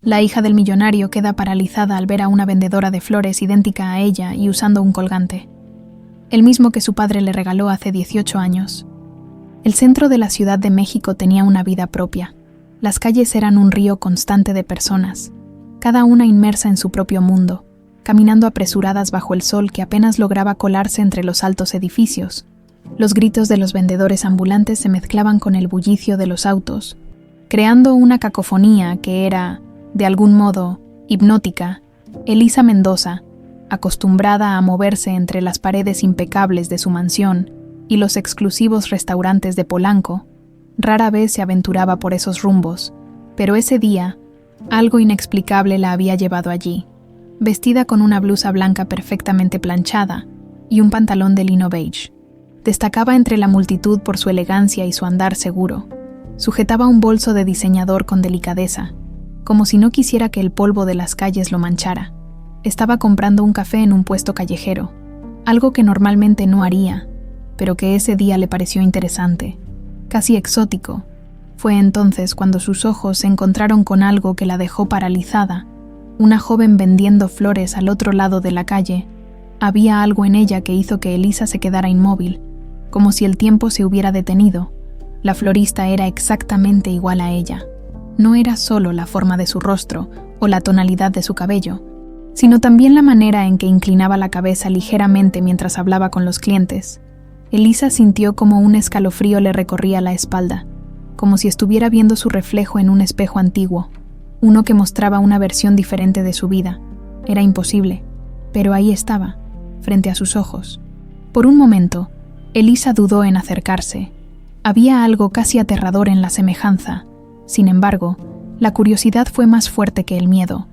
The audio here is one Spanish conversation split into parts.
La hija del millonario queda paralizada al ver a una vendedora de flores idéntica a ella y usando un colgante, el mismo que su padre le regaló hace 18 años. El centro de la Ciudad de México tenía una vida propia. Las calles eran un río constante de personas, cada una inmersa en su propio mundo, caminando apresuradas bajo el sol que apenas lograba colarse entre los altos edificios. Los gritos de los vendedores ambulantes se mezclaban con el bullicio de los autos, creando una cacofonía que era, de algún modo, hipnótica. Elisa Mendoza, acostumbrada a moverse entre las paredes impecables de su mansión y los exclusivos restaurantes de Polanco, rara vez se aventuraba por esos rumbos, pero ese día, algo inexplicable la había llevado allí, vestida con una blusa blanca perfectamente planchada y un pantalón de lino beige. Destacaba entre la multitud por su elegancia y su andar seguro. Sujetaba un bolso de diseñador con delicadeza, como si no quisiera que el polvo de las calles lo manchara. Estaba comprando un café en un puesto callejero, algo que normalmente no haría, pero que ese día le pareció interesante, casi exótico. Fue entonces cuando sus ojos se encontraron con algo que la dejó paralizada. Una joven vendiendo flores al otro lado de la calle. Había algo en ella que hizo que Elisa se quedara inmóvil, como si el tiempo se hubiera detenido. La florista era exactamente igual a ella. No era solo la forma de su rostro o la tonalidad de su cabello, sino también la manera en que inclinaba la cabeza ligeramente mientras hablaba con los clientes. Elisa sintió como un escalofrío le recorría la espalda, como si estuviera viendo su reflejo en un espejo antiguo, uno que mostraba una versión diferente de su vida. Era imposible, pero ahí estaba, frente a sus ojos. Por un momento, Elisa dudó en acercarse. Había algo casi aterrador en la semejanza. Sin embargo, la curiosidad fue más fuerte que el miedo.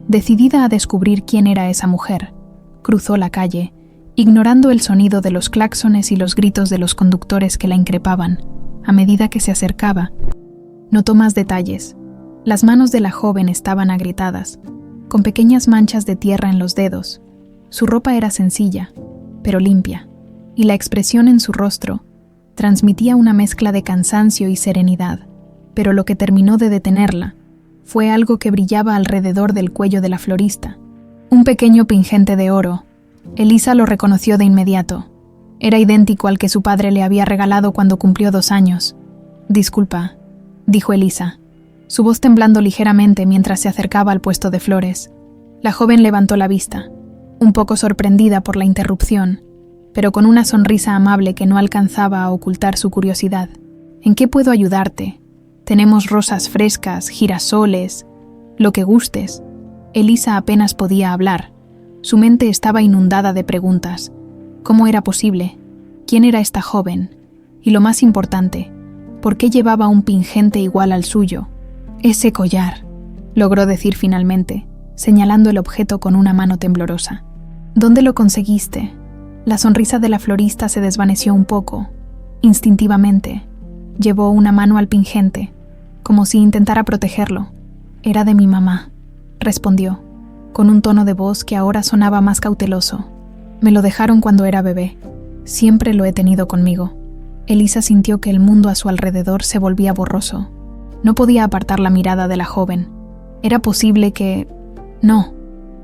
Decidida a descubrir quién era esa mujer, cruzó la calle, ignorando el sonido de los claxones y los gritos de los conductores que la increpaban. A medida que se acercaba, notó más detalles. Las manos de la joven estaban agrietadas, con pequeñas manchas de tierra en los dedos. Su ropa era sencilla, pero limpia, y la expresión en su rostro transmitía una mezcla de cansancio y serenidad. Pero lo que terminó de detenerla fue algo que brillaba alrededor del cuello de la florista. Un pequeño pingente de oro. Elisa lo reconoció de inmediato. Era idéntico al que su padre le había regalado cuando cumplió 2 años. «Disculpa», dijo Elisa, su voz temblando ligeramente mientras se acercaba al puesto de flores. La joven levantó la vista, un poco sorprendida por la interrupción, pero con una sonrisa amable que no alcanzaba a ocultar su curiosidad. «¿En qué puedo ayudarte? Tenemos rosas frescas, girasoles, lo que gustes». Elisa apenas podía hablar. Su mente estaba inundada de preguntas. ¿Cómo era posible? ¿Quién era esta joven? Y lo más importante, ¿por qué llevaba un pingente igual al suyo? «Ese collar», logró decir finalmente, señalando el objeto con una mano temblorosa. «¿Dónde lo conseguiste?» La sonrisa de la florista se desvaneció un poco. Instintivamente, llevó una mano al pingente, como si intentara protegerlo. «Era de mi mamá», respondió, con un tono de voz que ahora sonaba más cauteloso. «Me lo dejaron cuando era bebé. Siempre lo he tenido conmigo». Elisa sintió que el mundo a su alrededor se volvía borroso. No podía apartar la mirada de la joven. Era posible que... No,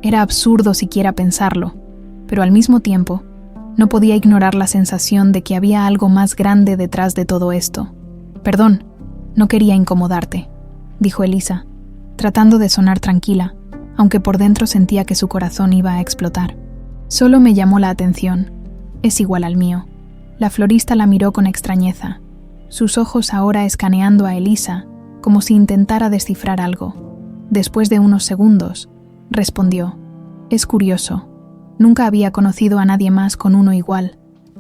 era absurdo siquiera pensarlo, pero al mismo tiempo, no podía ignorar la sensación de que había algo más grande detrás de todo esto. «Perdón, no quería incomodarte», dijo Elisa, tratando de sonar tranquila, aunque por dentro sentía que su corazón iba a explotar. «Solo me llamó la atención. Es igual al mío». La florista la miró con extrañeza, sus ojos ahora escaneando a Elisa, como si intentara descifrar algo. Después de unos segundos, respondió: «Es curioso. Nunca había conocido a nadie más con uno igual».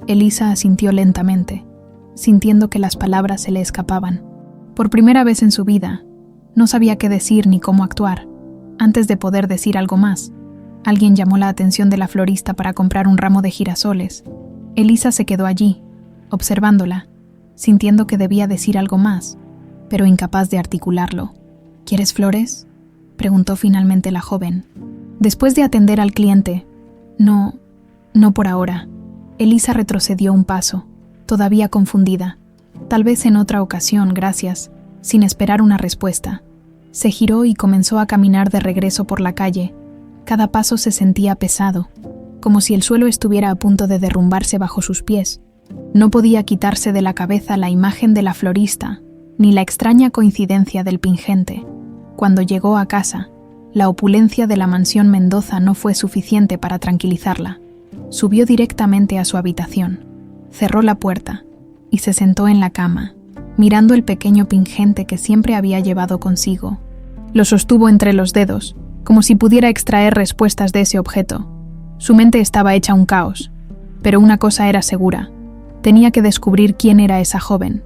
Elisa asintió lentamente, sintiendo que las palabras se le escapaban. Por primera vez en su vida, no sabía qué decir ni cómo actuar. Antes de poder decir algo más, alguien llamó la atención de la florista para comprar un ramo de girasoles. Elisa se quedó allí, observándola, sintiendo que debía decir algo más, pero incapaz de articularlo. «¿Quieres flores?», preguntó finalmente la joven. Después de atender al cliente, No por ahora». Elisa retrocedió un paso, todavía confundida. «Tal vez en otra ocasión, gracias», sin esperar una respuesta. Se giró y comenzó a caminar de regreso por la calle. Cada paso se sentía pesado, como si el suelo estuviera a punto de derrumbarse bajo sus pies. No podía quitarse de la cabeza la imagen de la florista, ni la extraña coincidencia del pingente. Cuando llegó a casa, la opulencia de la mansión Mendoza no fue suficiente para tranquilizarla. Subió directamente a su habitación, cerró la puerta y se sentó en la cama, mirando el pequeño pingente que siempre había llevado consigo. Lo sostuvo entre los dedos, como si pudiera extraer respuestas de ese objeto. Su mente estaba hecha un caos, pero una cosa era segura: tenía que descubrir quién era esa joven,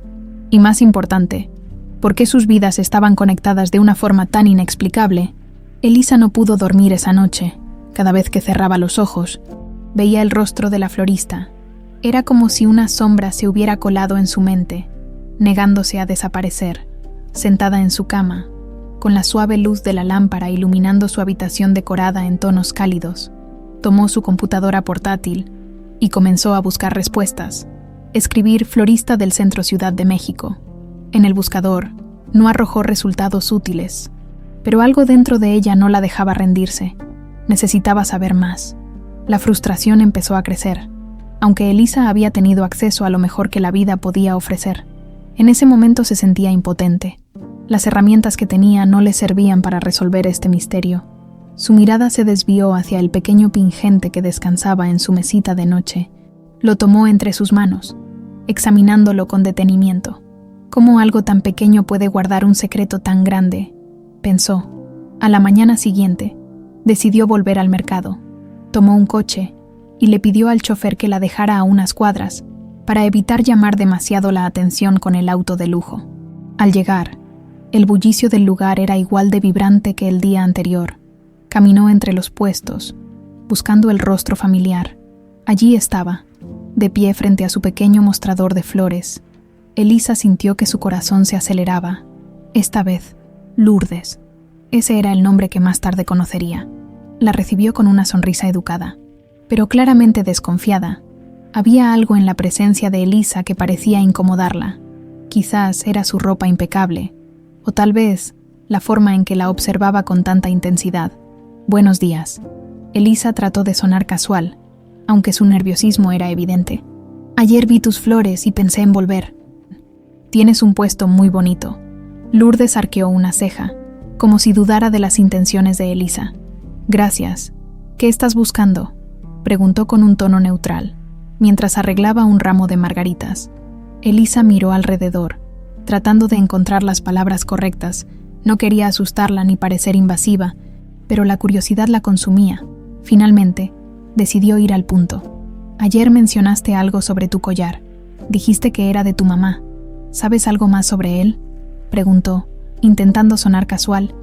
y más importante, por qué sus vidas estaban conectadas de una forma tan inexplicable. Elisa no pudo dormir esa noche. Cada vez que cerraba los ojos, veía el rostro de la florista. Era como si una sombra se hubiera colado en su mente, negándose a desaparecer, sentada en su cama, con la suave luz de la lámpara iluminando su habitación decorada en tonos cálidos. Tomó su computadora portátil y comenzó a buscar respuestas. Escribir florista del Centro Ciudad de México. En el buscador no arrojó resultados útiles, pero algo dentro de ella no la dejaba rendirse. Necesitaba saber más. La frustración empezó a crecer, aunque Elisa había tenido acceso a lo mejor que la vida podía ofrecer. En ese momento se sentía impotente. Las herramientas que tenía no le servían para resolver este misterio. Su mirada se desvió hacia el pequeño pingente que descansaba en su mesita de noche. Lo tomó entre sus manos, examinándolo con detenimiento. ¿Cómo algo tan pequeño puede guardar un secreto tan grande?, pensó. A la mañana siguiente, decidió volver al mercado. Tomó un coche y le pidió al chofer que la dejara a unas cuadras para evitar llamar demasiado la atención con el auto de lujo. Al llegar, el bullicio del lugar era igual de vibrante que el día anterior. Caminó entre los puestos, buscando el rostro familiar. Allí estaba, de pie frente a su pequeño mostrador de flores. Elisa sintió que su corazón se aceleraba. Esta vez, Lourdes. Ese era el nombre que más tarde conocería. La recibió con una sonrisa educada, pero claramente desconfiada. Había algo en la presencia de Elisa que parecía incomodarla. Quizás era su ropa impecable, o tal vez la forma en que la observaba con tanta intensidad. «Buenos días». Elisa trató de sonar casual, aunque su nerviosismo era evidente. «Ayer vi tus flores y pensé en volver». «Tienes un puesto muy bonito». Lourdes arqueó una ceja, como si dudara de las intenciones de Elisa. «Gracias. ¿Qué estás buscando?», preguntó con un tono neutral, mientras arreglaba un ramo de margaritas. Elisa miró alrededor, tratando de encontrar las palabras correctas. No quería asustarla ni parecer invasiva, pero la curiosidad la consumía. Finalmente, decidió ir al punto. «Ayer mencionaste algo sobre tu collar. Dijiste que era de tu mamá. ¿Sabes algo más sobre él?», preguntó, intentando sonar casual,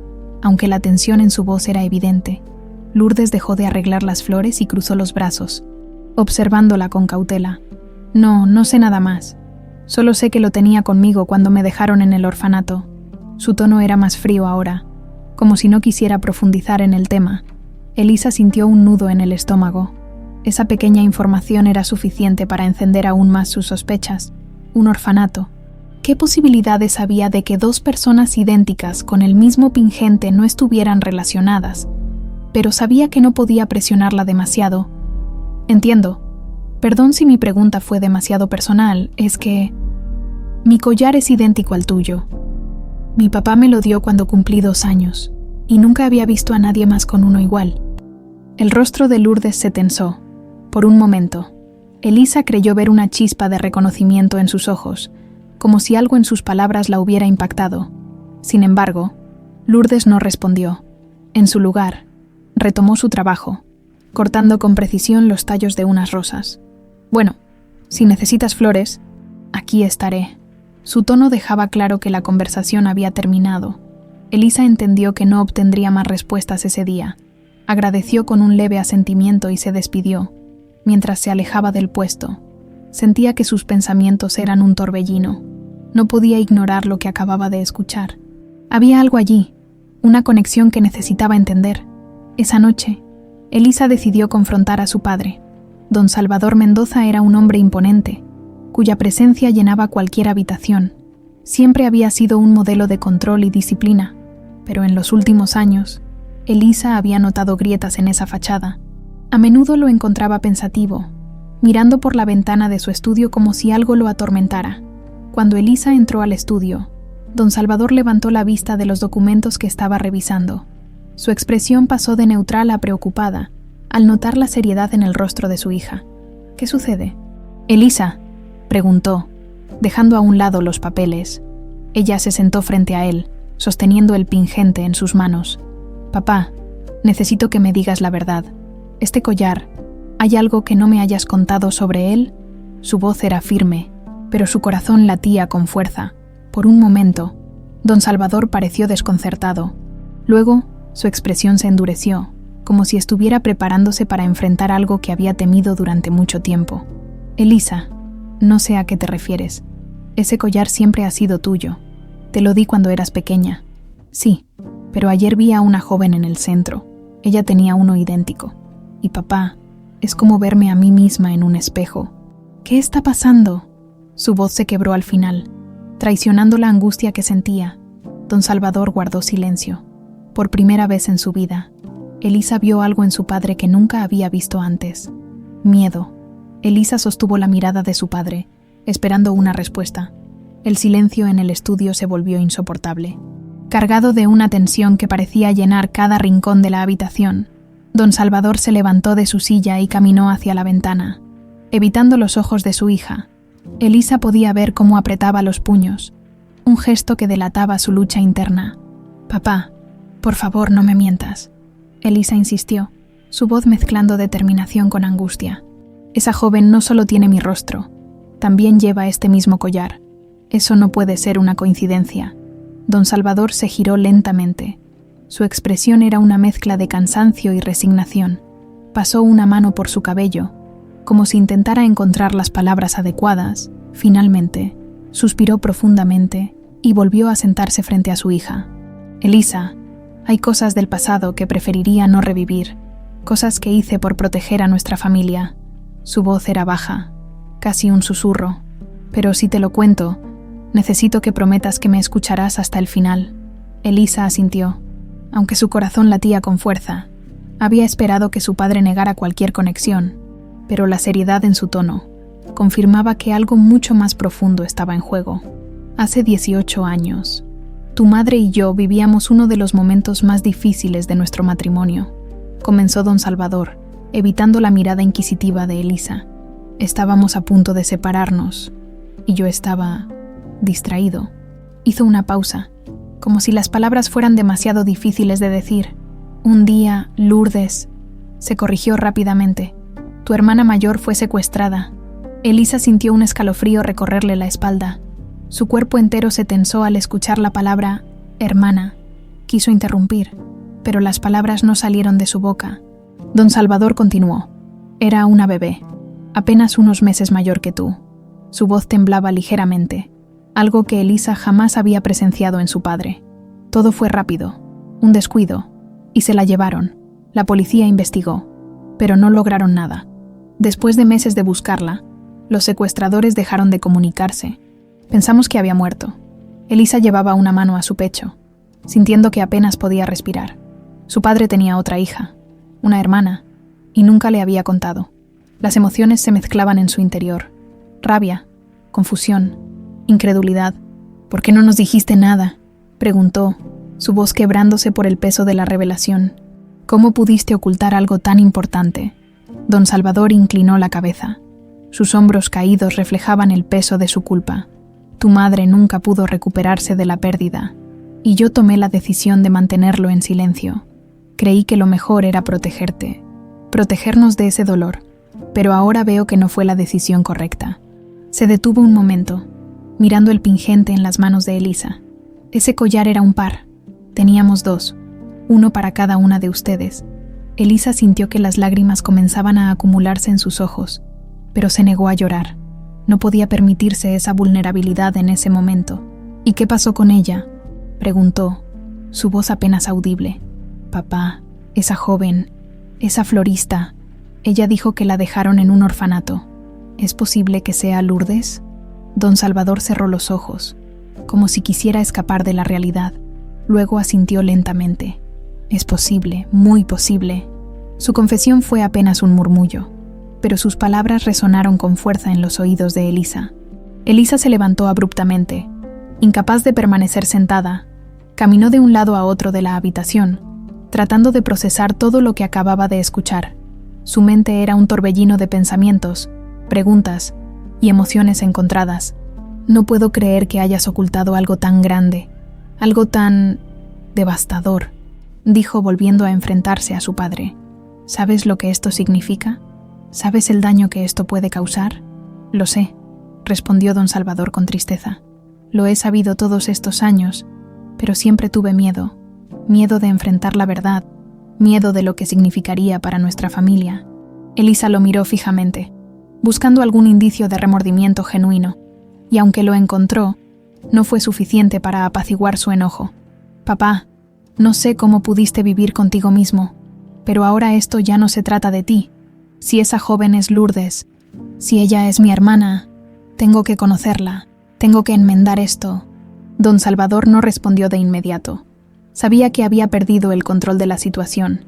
aunque la tensión en su voz era evidente. Lourdes dejó de arreglar las flores y cruzó los brazos, observándola con cautela. No sé nada más. Solo sé que lo tenía conmigo cuando me dejaron en el orfanato». Su tono era más frío ahora, como si no quisiera profundizar en el tema. Elisa sintió un nudo en el estómago. Esa pequeña información era suficiente para encender aún más sus sospechas. Un orfanato. ¿Qué posibilidades había de que dos personas idénticas con el mismo pingente no estuvieran relacionadas? Pero sabía que no podía presionarla demasiado. «Entiendo. Perdón si mi pregunta fue demasiado personal, es que... mi collar es idéntico al tuyo. Mi papá me lo dio cuando cumplí 2 años, y nunca había visto a nadie más con uno igual». El rostro de Lourdes se tensó. Por un momento, Elisa creyó ver una chispa de reconocimiento en sus ojos, como si algo en sus palabras la hubiera impactado. Sin embargo, Lourdes no respondió. En su lugar, retomó su trabajo, cortando con precisión los tallos de unas rosas. «Bueno, si necesitas flores, aquí estaré». Su tono dejaba claro que la conversación había terminado. Elisa entendió que no obtendría más respuestas ese día. Agradeció con un leve asentimiento y se despidió. Mientras se alejaba del puesto, sentía que sus pensamientos eran un torbellino. No podía ignorar lo que acababa de escuchar. Había algo allí, una conexión que necesitaba entender. Esa noche, Elisa decidió confrontar a su padre. Don Salvador Mendoza era un hombre imponente, cuya presencia llenaba cualquier habitación. Siempre había sido un modelo de control y disciplina, pero en los últimos años, Elisa había notado grietas en esa fachada. A menudo lo encontraba pensativo, mirando por la ventana de su estudio como si algo lo atormentara. Cuando Elisa entró al estudio, don Salvador levantó la vista de los documentos que estaba revisando. Su expresión pasó de neutral a preocupada al notar la seriedad en el rostro de su hija. ¿Qué sucede? «Elisa», preguntó, dejando a un lado los papeles. Ella se sentó frente a él, sosteniendo el pingente en sus manos. «Papá, necesito que me digas la verdad. Este collar, ¿hay algo que no me hayas contado sobre él?» Su voz era firme, pero su corazón latía con fuerza. Por un momento, don Salvador pareció desconcertado. Luego, su expresión se endureció, como si estuviera preparándose para enfrentar algo que había temido durante mucho tiempo. «Elisa, no sé a qué te refieres. Ese collar siempre ha sido tuyo. Te lo di cuando eras pequeña». «Sí, pero ayer vi a una joven en el centro. Ella tenía uno idéntico. Y papá, es como verme a mí misma en un espejo». «¿Qué está pasando?» Su voz se quebró al final, traicionando la angustia que sentía. Don Salvador guardó silencio. Por primera vez en su vida, Elisa vio algo en su padre que nunca había visto antes. Miedo. Elisa sostuvo la mirada de su padre, esperando una respuesta. El silencio en el estudio se volvió insoportable. Cargado de una tensión que parecía llenar cada rincón de la habitación, don Salvador se levantó de su silla y caminó hacia la ventana. Evitando los ojos de su hija, Elisa podía ver cómo apretaba los puños, un gesto que delataba su lucha interna. «Papá, por favor, no me mientas», Elisa insistió, su voz mezclando determinación con angustia. «Esa joven no solo tiene mi rostro, también lleva este mismo collar. Eso no puede ser una coincidencia». Don Salvador se giró lentamente. Su expresión era una mezcla de cansancio y resignación. Pasó una mano por su cabello, como si intentara encontrar las palabras adecuadas. Finalmente, suspiró profundamente y volvió a sentarse frente a su hija. «Elisa, hay cosas del pasado que preferiría no revivir, cosas que hice por proteger a nuestra familia». Su voz era baja, casi un susurro. «Pero si te lo cuento, necesito que prometas que me escucharás hasta el final». Elisa asintió, aunque su corazón latía con fuerza. Había esperado que su padre negara cualquier conexión, pero la seriedad en su tono confirmaba que algo mucho más profundo estaba en juego. «Hace 18 años, tu madre y yo vivíamos uno de los momentos más difíciles de nuestro matrimonio», comenzó don Salvador, evitando la mirada inquisitiva de Elisa. «Estábamos a punto de separarnos, y yo estaba distraído». Hizo una pausa, como si las palabras fueran demasiado difíciles de decir. «Un día, Lourdes», se corrigió rápidamente, «tu hermana mayor fue secuestrada». Elisa sintió un escalofrío recorrerle la espalda. Su cuerpo entero se tensó al escuchar la palabra «hermana». Quiso interrumpir, pero las palabras no salieron de su boca. Don Salvador continuó. «Era una bebé, apenas unos meses mayor que tú». Su voz temblaba ligeramente, algo que Elisa jamás había presenciado en su padre. Todo fue rápido, un descuido, y se la llevaron. La policía investigó, pero no lograron nada. Después de meses de buscarla, los secuestradores dejaron de comunicarse. Pensamos que había muerto. Elisa llevaba una mano a su pecho, sintiendo que apenas podía respirar. Su padre tenía otra hija, una hermana, y nunca le había contado. Las emociones se mezclaban en su interior. Rabia, confusión, incredulidad. «¿Por qué no nos dijiste nada?», preguntó, su voz quebrándose por el peso de la revelación. «¿Cómo pudiste ocultar algo tan importante?». Don Salvador inclinó la cabeza. Sus hombros caídos reflejaban el peso de su culpa. «Tu madre nunca pudo recuperarse de la pérdida, y yo tomé la decisión de mantenerlo en silencio. Creí que lo mejor era protegerte, protegernos de ese dolor, pero ahora veo que no fue la decisión correcta». Se detuvo un momento, mirando el pingente en las manos de Elisa. Ese collar era un par. Teníamos dos, uno para cada una de ustedes. Elisa sintió que las lágrimas comenzaban a acumularse en sus ojos, pero se negó a llorar. No podía permitirse esa vulnerabilidad en ese momento. «¿Y qué pasó con ella?», preguntó, su voz apenas audible. «Papá, esa joven, esa florista, ella dijo que la dejaron en un orfanato. ¿Es posible que sea Lourdes?». Don Salvador cerró los ojos, como si quisiera escapar de la realidad. Luego asintió lentamente. Es posible, muy posible. Su confesión fue apenas un murmullo, pero sus palabras resonaron con fuerza en los oídos de Elisa. Elisa se levantó abruptamente. Incapaz de permanecer sentada, caminó de un lado a otro de la habitación, tratando de procesar todo lo que acababa de escuchar. Su mente era un torbellino de pensamientos, preguntas y emociones encontradas. No puedo creer que hayas ocultado algo tan grande, algo tan devastador, dijo volviendo a enfrentarse a su padre. ¿Sabes lo que esto significa? ¿Sabes el daño que esto puede causar? Lo sé, respondió don Salvador con tristeza. Lo he sabido todos estos años, pero siempre tuve miedo. Miedo de enfrentar la verdad, miedo de lo que significaría para nuestra familia. Elisa lo miró fijamente, buscando algún indicio de remordimiento genuino, y aunque lo encontró, no fue suficiente para apaciguar su enojo. Papá, no sé cómo pudiste vivir contigo mismo, pero ahora esto ya no se trata de ti. Si esa joven es Lourdes, si ella es mi hermana, tengo que conocerla, tengo que enmendar esto. Don Salvador no respondió de inmediato. Sabía que había perdido el control de la situación.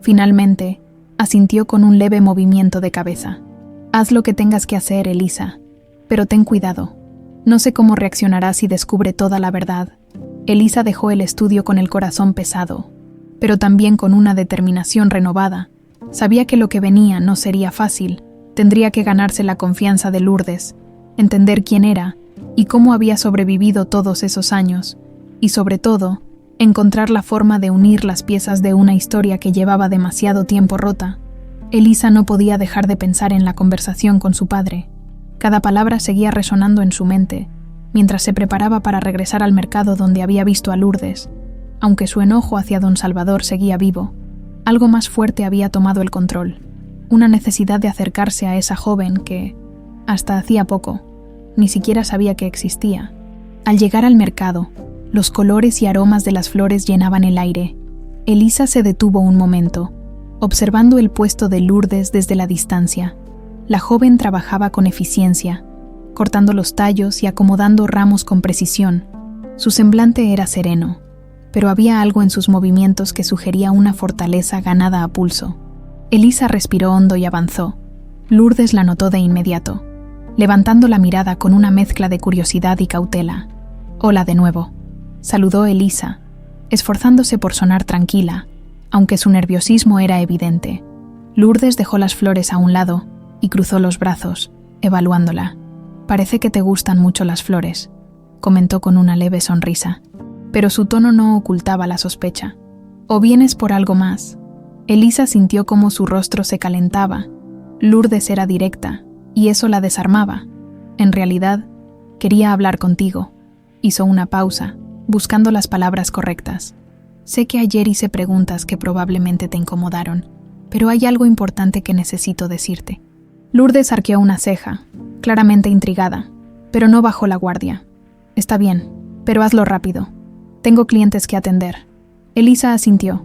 Finalmente, asintió con un leve movimiento de cabeza. Haz lo que tengas que hacer, Elisa, pero ten cuidado. No sé cómo reaccionará si descubre toda la verdad. Elisa dejó el estudio con el corazón pesado, pero también con una determinación renovada. Sabía que lo que venía no sería fácil. Tendría que ganarse la confianza de Lourdes, entender quién era y cómo había sobrevivido todos esos años, y sobre todo, encontrar la forma de unir las piezas de una historia que llevaba demasiado tiempo rota. Elisa no podía dejar de pensar en la conversación con su padre. Cada palabra seguía resonando en su mente, mientras se preparaba para regresar al mercado donde había visto a Lourdes. Aunque su enojo hacia don Salvador seguía vivo, algo más fuerte había tomado el control. Una necesidad de acercarse a esa joven que, hasta hacía poco, ni siquiera sabía que existía. Al llegar al mercado, los colores y aromas de las flores llenaban el aire. Elisa se detuvo un momento, observando el puesto de Lourdes desde la distancia. La joven trabajaba con eficiencia, cortando los tallos y acomodando ramos con precisión. Su semblante era sereno, pero había algo en sus movimientos que sugería una fortaleza ganada a pulso. Elisa respiró hondo y avanzó. Lourdes la notó de inmediato, levantando la mirada con una mezcla de curiosidad y cautela. «Hola de nuevo», saludó Elisa, esforzándose por sonar tranquila, aunque su nerviosismo era evidente. Lourdes dejó las flores a un lado y cruzó los brazos, evaluándola. «Parece que te gustan mucho las flores», comentó con una leve sonrisa, pero su tono no ocultaba la sospecha. «¿O vienes por algo más?». Elisa sintió cómo su rostro se calentaba. Lourdes era directa, y eso la desarmaba. En realidad, quería hablar contigo. Hizo una pausa, buscando las palabras correctas. Sé que ayer hice preguntas que probablemente te incomodaron, pero hay algo importante que necesito decirte. Lourdes arqueó una ceja, claramente intrigada, pero no bajó la guardia. Está bien, pero hazlo rápido. Tengo clientes que atender. Elisa asintió,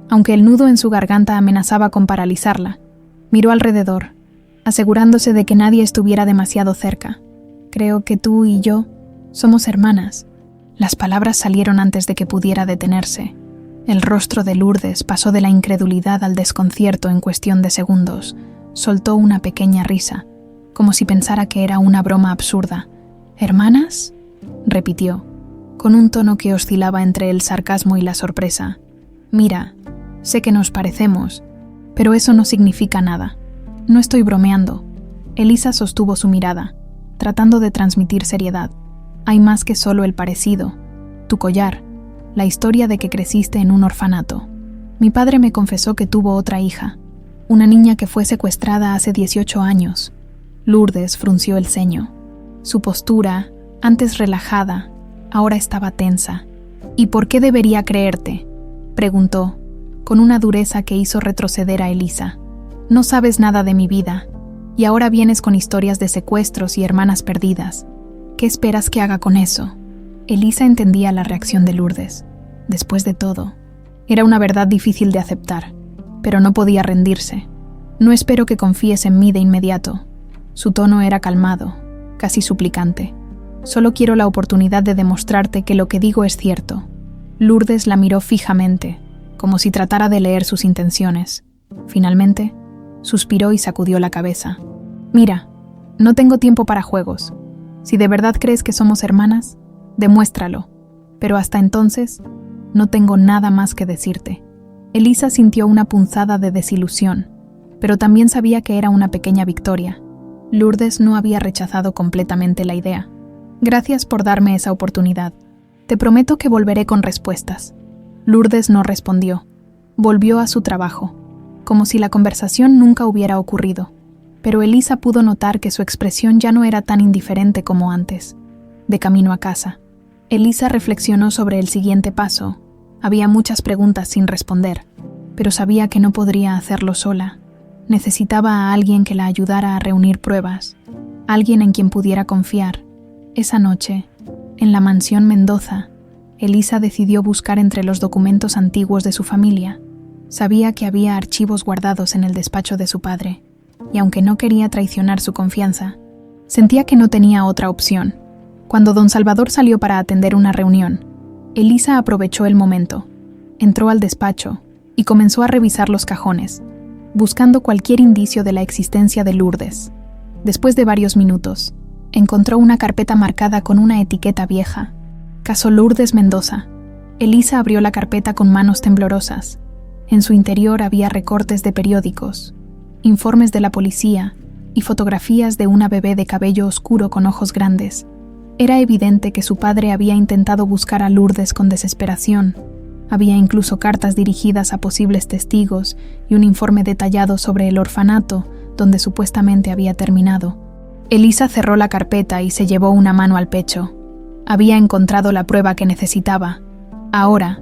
aunque el nudo en su garganta amenazaba con paralizarla. Miró alrededor, asegurándose de que nadie estuviera demasiado cerca. Creo que tú y yo somos hermanas. Las palabras salieron antes de que pudiera detenerse. El rostro de Lourdes pasó de la incredulidad al desconcierto en cuestión de segundos. Soltó una pequeña risa, como si pensara que era una broma absurda. ¿Hermanas?, repitió, con un tono que oscilaba entre el sarcasmo y la sorpresa. Mira, sé que nos parecemos, pero eso no significa nada. No estoy bromeando. Elisa sostuvo su mirada, tratando de transmitir seriedad. Hay más que solo el parecido. Tu collar, la historia de que creciste en un orfanato. Mi padre me confesó que tuvo otra hija, una niña que fue secuestrada hace 18 años. Lourdes frunció el ceño. Su postura, antes relajada, ahora estaba tensa. ¿Y por qué debería creerte?, preguntó, con una dureza que hizo retroceder a Elisa. No sabes nada de mi vida, y ahora vienes con historias de secuestros y hermanas perdidas. ¿Qué esperas que haga con eso? Elisa entendía la reacción de Lourdes. Después de todo, era una verdad difícil de aceptar, pero no podía rendirse. No espero que confíes en mí de inmediato. Su tono era calmado, casi suplicante. Solo quiero la oportunidad de demostrarte que lo que digo es cierto. Lourdes la miró fijamente, como si tratara de leer sus intenciones. Finalmente, suspiró y sacudió la cabeza. «Mira, no tengo tiempo para juegos. Si de verdad crees que somos hermanas, demuéstralo. Pero hasta entonces, no tengo nada más que decirte». Elisa sintió una punzada de desilusión, pero también sabía que era una pequeña victoria. Lourdes no había rechazado completamente la idea. «Gracias por darme esa oportunidad. Te prometo que volveré con respuestas». Lourdes no respondió. Volvió a su trabajo, como si la conversación nunca hubiera ocurrido. Pero Elisa pudo notar que su expresión ya no era tan indiferente como antes. De camino a casa, Elisa reflexionó sobre el siguiente paso. Había muchas preguntas sin responder, pero sabía que no podría hacerlo sola. Necesitaba a alguien que la ayudara a reunir pruebas, alguien en quien pudiera confiar. Esa noche, en la mansión Mendoza, Elisa decidió buscar entre los documentos antiguos de su familia. Sabía que había archivos guardados en el despacho de su padre, y aunque no quería traicionar su confianza, sentía que no tenía otra opción. Cuando don Salvador salió para atender una reunión, Elisa aprovechó el momento, entró al despacho y comenzó a revisar los cajones, buscando cualquier indicio de la existencia de Lourdes. Después de varios minutos, encontró una carpeta marcada con una etiqueta vieja. Caso Lourdes Mendoza. Elisa abrió la carpeta con manos temblorosas. En su interior había recortes de periódicos, informes de la policía y fotografías de una bebé de cabello oscuro con ojos grandes. Era evidente que su padre había intentado buscar a Lourdes con desesperación. Había incluso cartas dirigidas a posibles testigos y un informe detallado sobre el orfanato donde supuestamente había terminado. Elisa cerró la carpeta y se llevó una mano al pecho. Había encontrado la prueba que necesitaba. Ahora,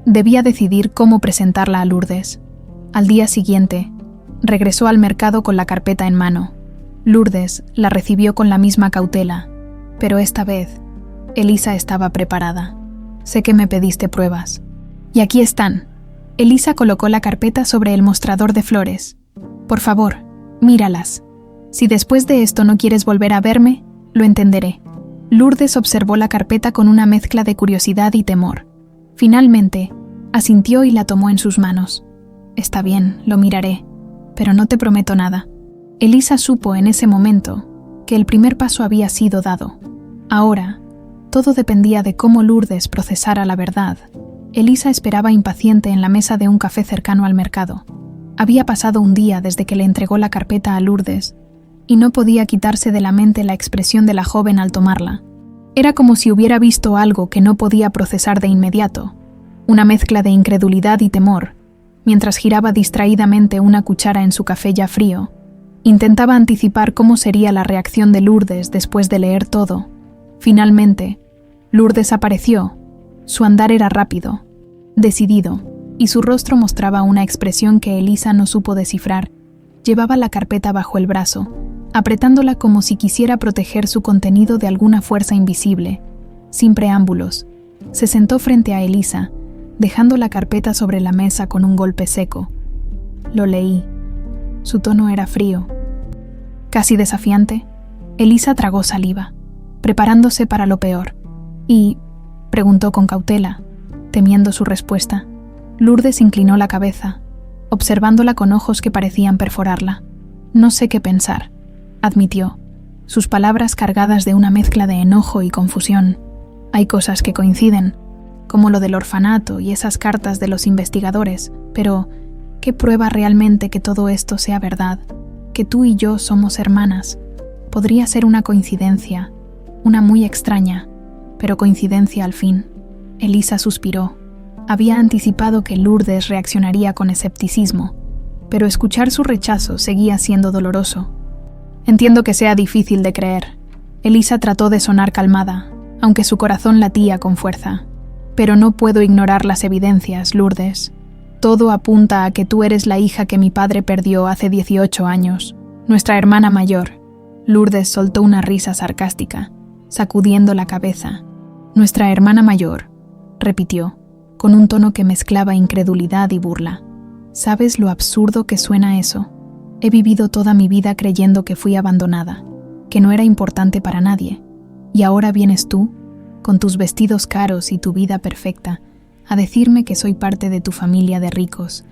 debía decidir cómo presentarla a Lourdes. Al día siguiente, regresó al mercado con la carpeta en mano. Lourdes la recibió con la misma cautela, pero esta vez, Elisa estaba preparada. «Sé que me pediste pruebas. Y aquí están». Elisa colocó la carpeta sobre el mostrador de flores. «Por favor, míralas. Si después de esto no quieres volver a verme, lo entenderé». Lourdes observó la carpeta con una mezcla de curiosidad y temor. Finalmente, asintió y la tomó en sus manos. «Está bien, lo miraré, pero no te prometo nada». Elisa supo en ese momento que el primer paso había sido dado. Ahora, todo dependía de cómo Lourdes procesara la verdad. Elisa esperaba impaciente en la mesa de un café cercano al mercado. Había pasado un día desde que le entregó la carpeta a Lourdes, y no podía quitarse de la mente la expresión de la joven al tomarla. Era como si hubiera visto algo que no podía procesar de inmediato, una mezcla de incredulidad y temor, mientras giraba distraídamente una cuchara en su café ya frío. Intentaba anticipar cómo sería la reacción de Lourdes después de leer todo. Finalmente, Lourdes apareció. Su andar era rápido, decidido, y su rostro mostraba una expresión que Elisa no supo descifrar. Llevaba la carpeta bajo el brazo, apretándola como si quisiera proteger su contenido de alguna fuerza invisible. Sin preámbulos, se sentó frente a Elisa, dejando la carpeta sobre la mesa con un golpe seco. Lo leí. Su tono era frío. Casi desafiante, Elisa tragó saliva, preparándose para lo peor. «¿Y?» preguntó con cautela, temiendo su respuesta. Lourdes inclinó la cabeza, observándola con ojos que parecían perforarla. «No sé qué pensar», admitió, sus palabras cargadas de una mezcla de enojo y confusión. «Hay cosas que coinciden, como lo del orfanato y esas cartas de los investigadores, pero ¿qué prueba realmente que todo esto sea verdad? Que tú y yo somos hermanas. Podría ser una coincidencia, una muy extraña, pero coincidencia al fin». Elisa suspiró. Había anticipado que Lourdes reaccionaría con escepticismo, pero escuchar su rechazo seguía siendo doloroso. «Entiendo que sea difícil de creer». Elisa trató de sonar calmada, aunque su corazón latía con fuerza. «Pero no puedo ignorar las evidencias, Lourdes. Todo apunta a que tú eres la hija que mi padre perdió hace 18 años, nuestra hermana mayor». Lourdes soltó una risa sarcástica, sacudiendo la cabeza. «Nuestra hermana mayor», repitió, con un tono que mezclaba incredulidad y burla. «¿Sabes lo absurdo que suena eso? He vivido toda mi vida creyendo que fui abandonada, que no era importante para nadie. Y ahora vienes tú, con tus vestidos caros y tu vida perfecta, a decirme que soy parte de tu familia de ricos.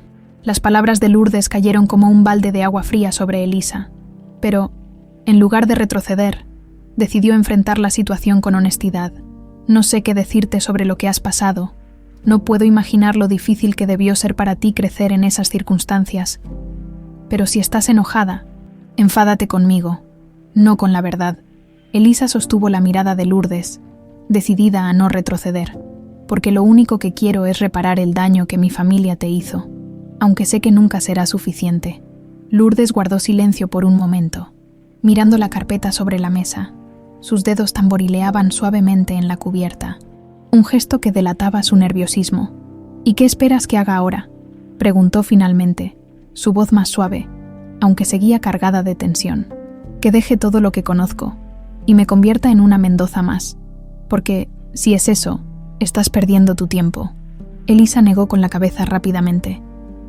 Las palabras de Lourdes cayeron como un balde de agua fría sobre Elisa, pero, en lugar de retroceder, decidió enfrentar la situación con honestidad. No sé qué decirte sobre lo que has pasado. No puedo imaginar lo difícil que debió ser para ti crecer en esas circunstancias. Pero si estás enojada, enfádate conmigo, no con la verdad. Elisa sostuvo la mirada de Lourdes, decidida a no retroceder, porque lo único que quiero es reparar el daño que mi familia te hizo, aunque sé que nunca será suficiente. Lourdes guardó silencio por un momento, mirando la carpeta sobre la mesa. Sus dedos tamborileaban suavemente en la cubierta, un gesto que delataba su nerviosismo. «¿Y qué esperas que haga ahora?», preguntó finalmente, su voz más suave, aunque seguía cargada de tensión. «Que deje todo lo que conozco y me convierta en una Mendoza más, porque, si es eso, estás perdiendo tu tiempo». Elisa negó con la cabeza rápidamente.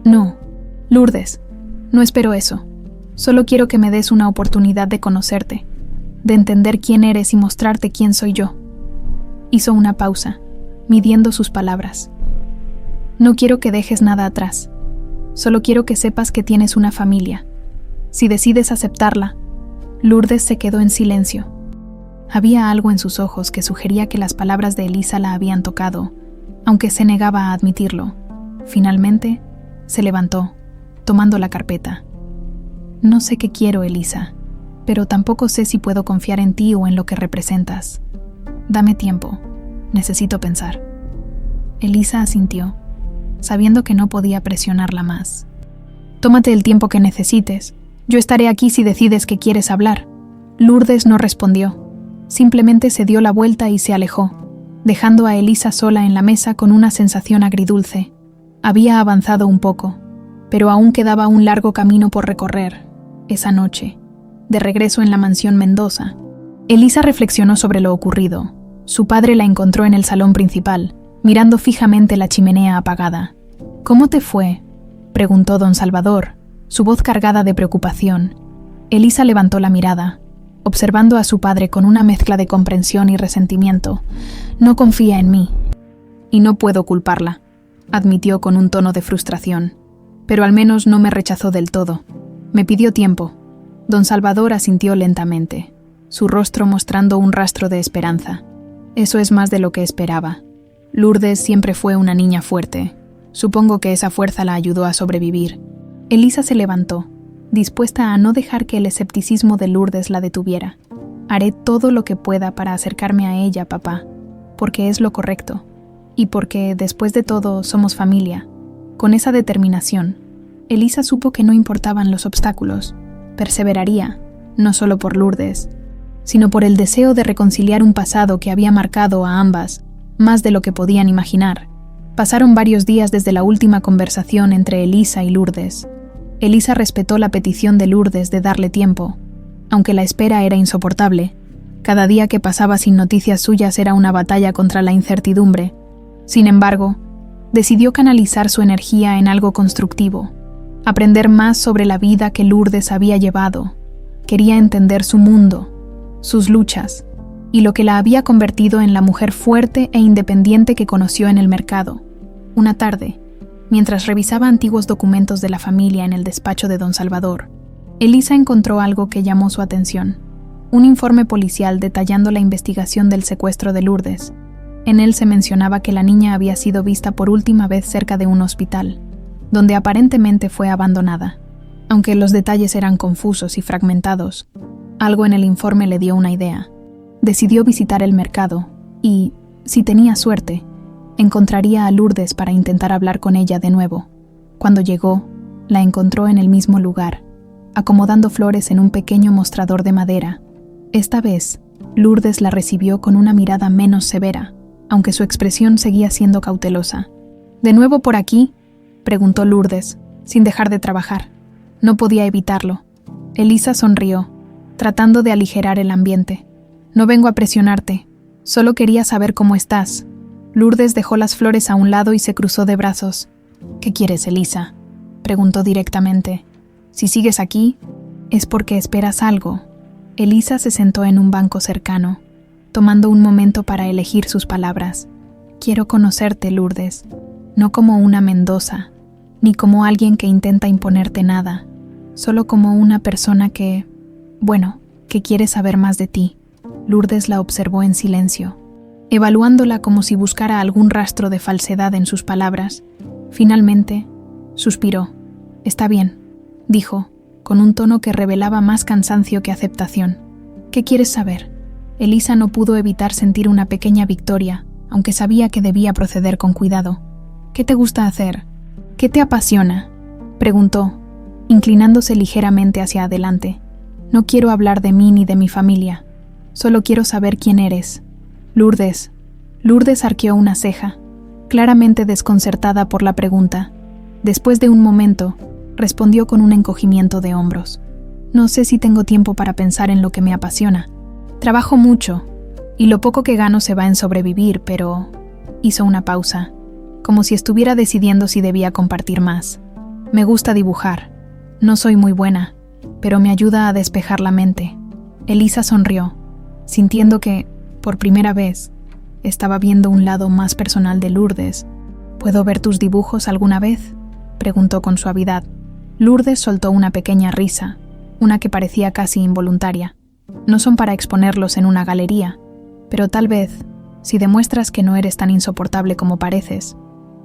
«No, Lourdes, no espero eso. Solo quiero que me des una oportunidad de conocerte, de entender quién eres y mostrarte quién soy yo». Hizo una pausa, midiendo sus palabras. «No quiero que dejes nada atrás. Solo quiero que sepas que tienes una familia. Si decides aceptarla». Lourdes se quedó en silencio. Había algo en sus ojos que sugería que las palabras de Elisa la habían tocado, aunque se negaba a admitirlo. Finalmente, se levantó, tomando la carpeta. «No sé qué quiero, Elisa, pero tampoco sé si puedo confiar en ti o en lo que representas. Dame tiempo, necesito pensar». Elisa asintió, sabiendo que no podía presionarla más. «Tómate el tiempo que necesites. Yo estaré aquí si decides que quieres hablar». Lourdes no respondió. Simplemente se dio la vuelta y se alejó, dejando a Elisa sola en la mesa con una sensación agridulce. Había avanzado un poco, pero aún quedaba un largo camino por recorrer. Esa noche, de regreso en la mansión Mendoza, Elisa reflexionó sobre lo ocurrido. Su padre la encontró en el salón principal, mirando fijamente la chimenea apagada. «¿Cómo te fue?», preguntó don Salvador, su voz cargada de preocupación. Elisa levantó la mirada, observando a su padre con una mezcla de comprensión y resentimiento. «No confía en mí, y no puedo culparla», admitió con un tono de frustración. «Pero al menos no me rechazó del todo. Me pidió tiempo». Don Salvador asintió lentamente, su rostro mostrando un rastro de esperanza. «Eso es más de lo que esperaba. Lourdes siempre fue una niña fuerte. Supongo que esa fuerza la ayudó a sobrevivir». Elisa se levantó, dispuesta a no dejar que el escepticismo de Lourdes la detuviera. «Haré todo lo que pueda para acercarme a ella, papá, porque es lo correcto, y porque, después de todo, somos familia». Con esa determinación, Elisa supo que no importaban los obstáculos. Perseveraría, no solo por Lourdes, sino por el deseo de reconciliar un pasado que había marcado a ambas, más de lo que podían imaginar. Pasaron varios días desde la última conversación entre Elisa y Lourdes. Elisa respetó la petición de Lourdes de darle tiempo, aunque la espera era insoportable. Cada día que pasaba sin noticias suyas era una batalla contra la incertidumbre. Sin embargo, decidió canalizar su energía en algo constructivo, aprender más sobre la vida que Lourdes había llevado. Quería entender su mundo, sus luchas, y lo que la había convertido en la mujer fuerte e independiente que conoció en el mercado. Una tarde, mientras revisaba antiguos documentos de la familia en el despacho de don Salvador, Elisa encontró algo que llamó su atención: un informe policial detallando la investigación del secuestro de Lourdes. En él se mencionaba que la niña había sido vista por última vez cerca de un hospital, donde aparentemente fue abandonada. Aunque los detalles eran confusos y fragmentados, algo en el informe le dio una idea. Decidió visitar el mercado y, si tenía suerte, encontraría a Lourdes para intentar hablar con ella de nuevo. Cuando llegó, la encontró en el mismo lugar, acomodando flores en un pequeño mostrador de madera. Esta vez, Lourdes la recibió con una mirada menos severa, aunque su expresión seguía siendo cautelosa. «¿De nuevo por aquí?», preguntó Lourdes, sin dejar de trabajar. No podía evitarlo. Elisa sonrió, tratando de aligerar el ambiente. «No vengo a presionarte, solo quería saber cómo estás». Lourdes dejó las flores a un lado y se cruzó de brazos. «¿Qué quieres, Elisa?», preguntó directamente. «Si sigues aquí, es porque esperas algo». Elisa se sentó en un banco cercano, tomando un momento para elegir sus palabras. Quiero conocerte, Lourdes, no como una Mendoza, ni como alguien que intenta imponerte nada, solo como una persona que quiere saber más de ti. Lourdes la observó en silencio, evaluándola como si buscara algún rastro de falsedad en sus palabras. Finalmente, suspiró. «Está bien», dijo, con un tono que revelaba más cansancio que aceptación. «¿Qué quieres saber?» Elisa no pudo evitar sentir una pequeña victoria, aunque sabía que debía proceder con cuidado. «¿Qué te gusta hacer? ¿Qué te apasiona?», preguntó, inclinándose ligeramente hacia adelante. «No quiero hablar de mí ni de mi familia. Solo quiero saber quién eres». «Lourdes». Lourdes arqueó una ceja, claramente desconcertada por la pregunta. Después de un momento, respondió con un encogimiento de hombros. «No sé si tengo tiempo para pensar en lo que me apasiona. Trabajo mucho, y lo poco que gano se va en sobrevivir, pero...». Hizo una pausa, como si estuviera decidiendo si debía compartir más. «Me gusta dibujar. No soy muy buena, pero me ayuda a despejar la mente». Elisa sonrió, sintiendo que, por primera vez, estaba viendo un lado más personal de Lourdes. «¿Puedo ver tus dibujos alguna vez?», preguntó con suavidad. Lourdes soltó una pequeña risa, una que parecía casi involuntaria. «No son para exponerlos en una galería, pero tal vez, si demuestras que no eres tan insoportable como pareces,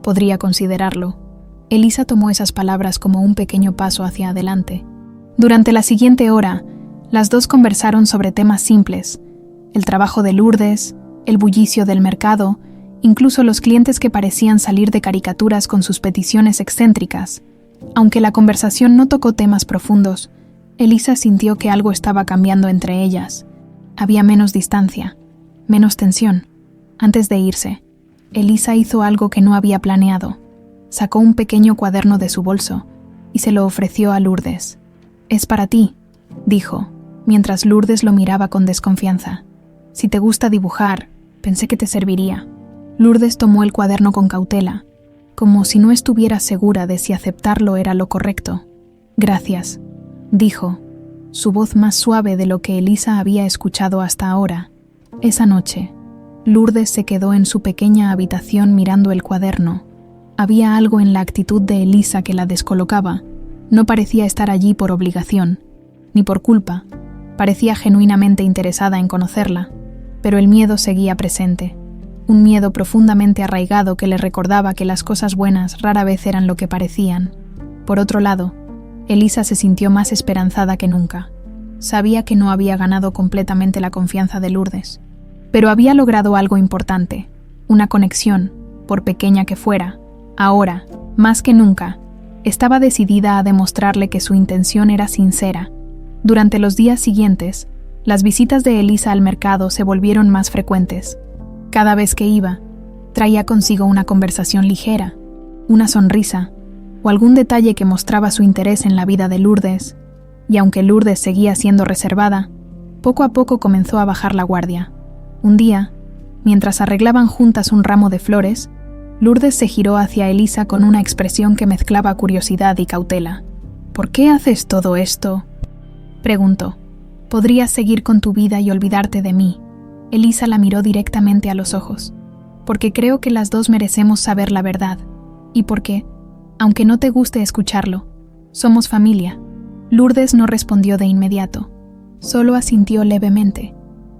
podría considerarlo». Elisa tomó esas palabras como un pequeño paso hacia adelante. Durante la siguiente hora, las dos conversaron sobre temas simples: el trabajo de Lourdes, el bullicio del mercado, incluso los clientes que parecían salir de caricaturas con sus peticiones excéntricas. Aunque la conversación no tocó temas profundos, Elisa sintió que algo estaba cambiando entre ellas. Había menos distancia, menos tensión. Antes de irse, Elisa hizo algo que no había planeado. Sacó un pequeño cuaderno de su bolso y se lo ofreció a Lourdes. «Es para ti», dijo, mientras Lourdes lo miraba con desconfianza. «Si te gusta dibujar, pensé que te serviría». Lourdes tomó el cuaderno con cautela, como si no estuviera segura de si aceptarlo era lo correcto. «Gracias», dijo, su voz más suave de lo que Elisa había escuchado hasta ahora. Esa noche, Lourdes se quedó en su pequeña habitación mirando el cuaderno. Había algo en la actitud de Elisa que la descolocaba. No parecía estar allí por obligación, ni por culpa. Parecía genuinamente interesada en conocerla, pero el miedo seguía presente. Un miedo profundamente arraigado que le recordaba que las cosas buenas rara vez eran lo que parecían. Por otro lado, Elisa se sintió más esperanzada que nunca. Sabía que no había ganado completamente la confianza de Lourdes, pero había logrado algo importante, una conexión, por pequeña que fuera. Ahora, más que nunca, estaba decidida a demostrarle que su intención era sincera. Durante los días siguientes, las visitas de Elisa al mercado se volvieron más frecuentes. Cada vez que iba, traía consigo una conversación ligera, una sonrisa o algún detalle que mostraba su interés en la vida de Lourdes, y aunque Lourdes seguía siendo reservada, poco a poco comenzó a bajar la guardia. Un día, mientras arreglaban juntas un ramo de flores, Lourdes se giró hacia Elisa con una expresión que mezclaba curiosidad y cautela. «¿Por qué haces todo esto?», preguntó. «Podrías seguir con tu vida y olvidarte de mí». Elisa la miró directamente a los ojos. «Porque creo que las dos merecemos saber la verdad, y porque, aunque no te guste escucharlo, somos familia». Lourdes no respondió de inmediato, solo asintió levemente,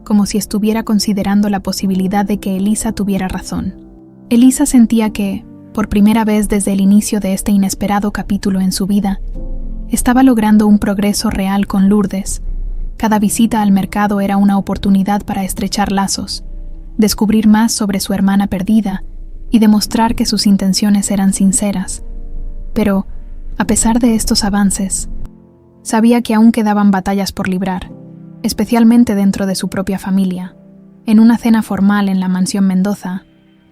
como si estuviera considerando la posibilidad de que Elisa tuviera razón. Elisa sentía que, por primera vez desde el inicio de este inesperado capítulo en su vida, estaba logrando un progreso real con Lourdes. Cada visita al mercado era una oportunidad para estrechar lazos, descubrir más sobre su hermana perdida y demostrar que sus intenciones eran sinceras. Pero, a pesar de estos avances, sabía que aún quedaban batallas por librar, especialmente dentro de su propia familia. En una cena formal en la mansión Mendoza,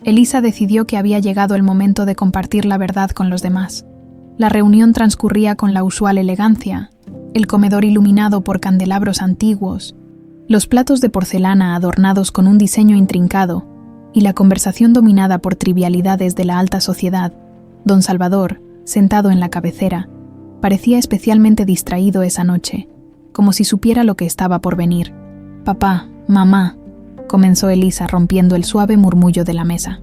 Elisa decidió que había llegado el momento de compartir la verdad con los demás. La reunión transcurría con la usual elegancia, el comedor iluminado por candelabros antiguos, los platos de porcelana adornados con un diseño intrincado y la conversación dominada por trivialidades de la alta sociedad. Don Salvador, sentado en la cabecera, parecía especialmente distraído esa noche, como si supiera lo que estaba por venir. «Papá, mamá», comenzó Elisa rompiendo el suave murmullo de la mesa.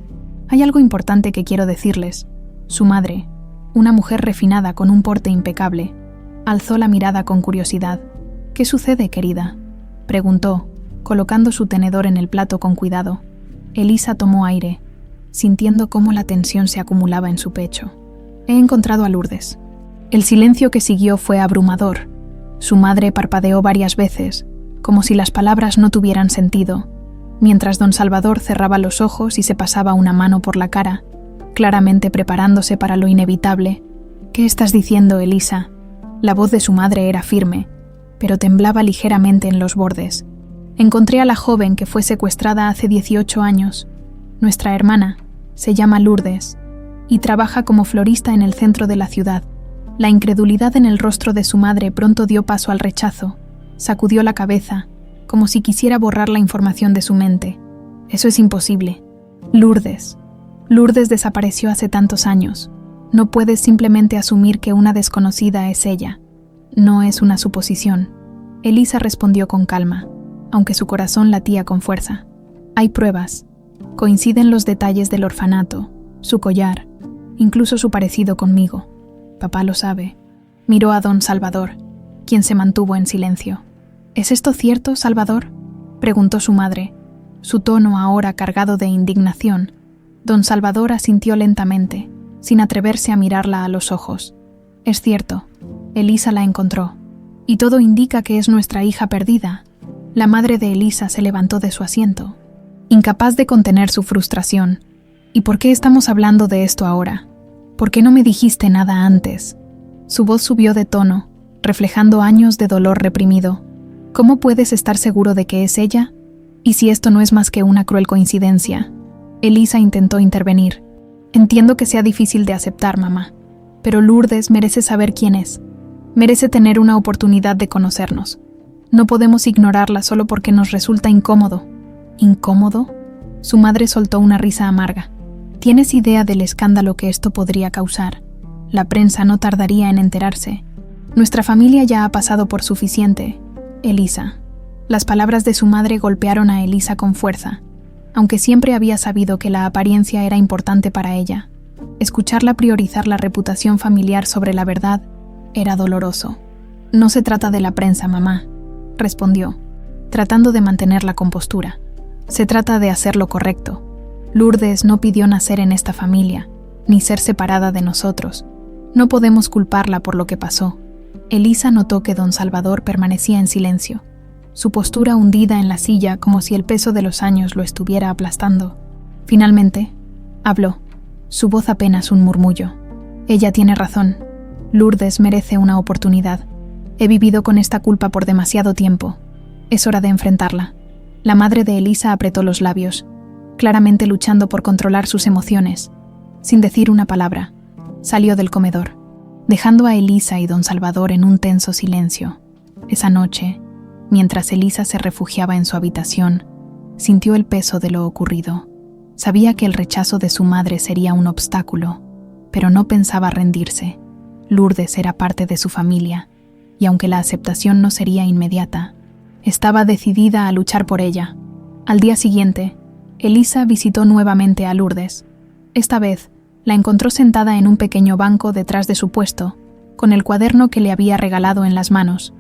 Hay algo importante que quiero decirles. Su madre, una mujer refinada con un porte impecable, alzó la mirada con curiosidad. «¿Qué sucede, querida?», preguntó, colocando su tenedor en el plato con cuidado. Elisa tomó aire, sintiendo cómo la tensión se acumulaba en su pecho. «He encontrado a Lourdes». El silencio que siguió fue abrumador. Su madre parpadeó varias veces, como si las palabras no tuvieran sentido, mientras don Salvador cerraba los ojos y se pasaba una mano por la cara, claramente preparándose para lo inevitable. «¿Qué estás diciendo, Elisa?». La voz de su madre era firme, pero temblaba ligeramente en los bordes. «Encontré a la joven que fue secuestrada hace 18 años. Nuestra hermana se llama Lourdes y trabaja como florista en el centro de la ciudad». La incredulidad en el rostro de su madre pronto dio paso al rechazo. Sacudió la cabeza, como si quisiera borrar la información de su mente. «Eso es imposible. Lourdes desapareció hace tantos años. No puedes simplemente asumir que una desconocida es ella. No es una suposición». Elisa respondió con calma, aunque su corazón latía con fuerza. «Hay pruebas. Coinciden los detalles del orfanato, su collar, incluso su parecido conmigo. Papá lo sabe». Miró a don Salvador, quien se mantuvo en silencio. «¿Es esto cierto, Salvador?», preguntó su madre, su tono ahora cargado de indignación. Don Salvador asintió lentamente, sin atreverse a mirarla a los ojos. «Es cierto. Elisa la encontró. Y todo indica que es nuestra hija perdida». La madre de Elisa se levantó de su asiento, incapaz de contener su frustración. «¿Y por qué estamos hablando de esto ahora? ¿Por qué no me dijiste nada antes?». Su voz subió de tono, reflejando años de dolor reprimido. «¿Cómo puedes estar seguro de que es ella? ¿Y si esto no es más que una cruel coincidencia?». Elisa intentó intervenir. «Entiendo que sea difícil de aceptar, mamá, pero Lourdes merece saber quién es. Merece tener una oportunidad de conocernos. No podemos ignorarla solo porque nos resulta incómodo». «¿Incómodo?». Su madre soltó una risa amarga. «¿Tienes idea del escándalo que esto podría causar? La prensa no tardaría en enterarse. Nuestra familia ya ha pasado por suficiente, Elisa». Las palabras de su madre golpearon a Elisa con fuerza, aunque siempre había sabido que la apariencia era importante para ella. Escucharla priorizar la reputación familiar sobre la verdad era doloroso. «No se trata de la prensa, mamá», respondió, tratando de mantener la compostura. «Se trata de hacer lo correcto. Lourdes no pidió nacer en esta familia, ni ser separada de nosotros. No podemos culparla por lo que pasó». Elisa notó que don Salvador permanecía en silencio, su postura hundida en la silla como si el peso de los años lo estuviera aplastando. Finalmente, habló, su voz apenas un murmullo. «Ella tiene razón. Lourdes merece una oportunidad. He vivido con esta culpa por demasiado tiempo. Es hora de enfrentarla». La madre de Elisa apretó los labios, claramente luchando por controlar sus emociones. Sin decir una palabra, salió del comedor, dejando a Elisa y don Salvador en un tenso silencio. Esa noche, mientras Elisa se refugiaba en su habitación, sintió el peso de lo ocurrido. Sabía que el rechazo de su madre sería un obstáculo, pero no pensaba rendirse. Lourdes era parte de su familia, y aunque la aceptación no sería inmediata, estaba decidida a luchar por ella. Al día siguiente, Elisa visitó nuevamente a Lourdes. Esta vez, la encontró sentada en un pequeño banco detrás de su puesto, con el cuaderno que le había regalado en las manos.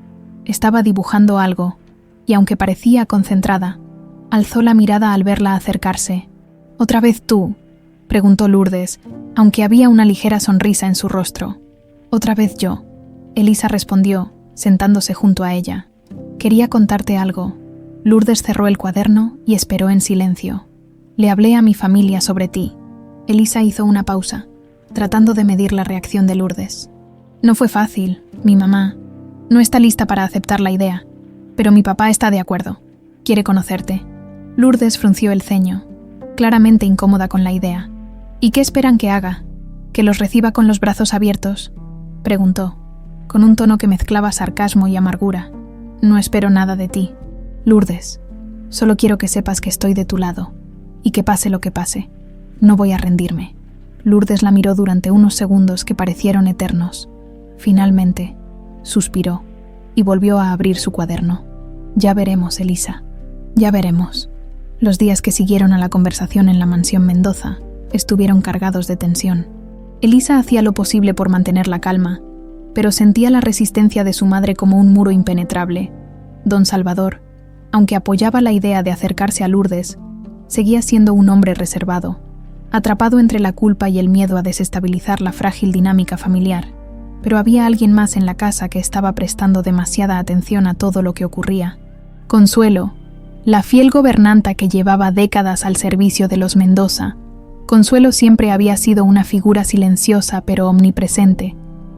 Estaba dibujando algo, y aunque parecía concentrada, alzó la mirada al verla acercarse. «¿Otra vez tú?», preguntó Lourdes, aunque había una ligera sonrisa en su rostro. «Otra vez yo», Elisa respondió, sentándose junto a ella. «Quería contarte algo». Lourdes cerró el cuaderno y esperó en silencio. «Le hablé a mi familia sobre ti». Elisa hizo una pausa, tratando de medir la reacción de Lourdes. «No fue fácil, mi mamá. No está lista para aceptar la idea, pero mi papá está de acuerdo. Quiere conocerte». Lourdes frunció el ceño, claramente incómoda con la idea. «¿Y qué esperan que haga? ¿Que los reciba con los brazos abiertos?», preguntó, con un tono que mezclaba sarcasmo y amargura. «No espero nada de ti, Lourdes. Solo quiero que sepas que estoy de tu lado, y que pase lo que pase, no voy a rendirme». Lourdes la miró durante unos segundos que parecieron eternos. Finalmente, suspiró y volvió a abrir su cuaderno. «Ya veremos, Elisa, ya veremos». Los días que siguieron a la conversación en la mansión Mendoza estuvieron cargados de tensión. Elisa hacía lo posible por mantener la calma, pero sentía la resistencia de su madre como un muro impenetrable. Don Salvador, aunque apoyaba la idea de acercarse a Lourdes, seguía siendo un hombre reservado, atrapado entre la culpa y el miedo a desestabilizar la frágil dinámica familiar. Pero había alguien más en la casa que estaba prestando demasiada atención a todo lo que ocurría. Consuelo, la fiel gobernanta que llevaba décadas al servicio de los Mendoza. Consuelo siempre había sido una figura silenciosa pero omnipresente.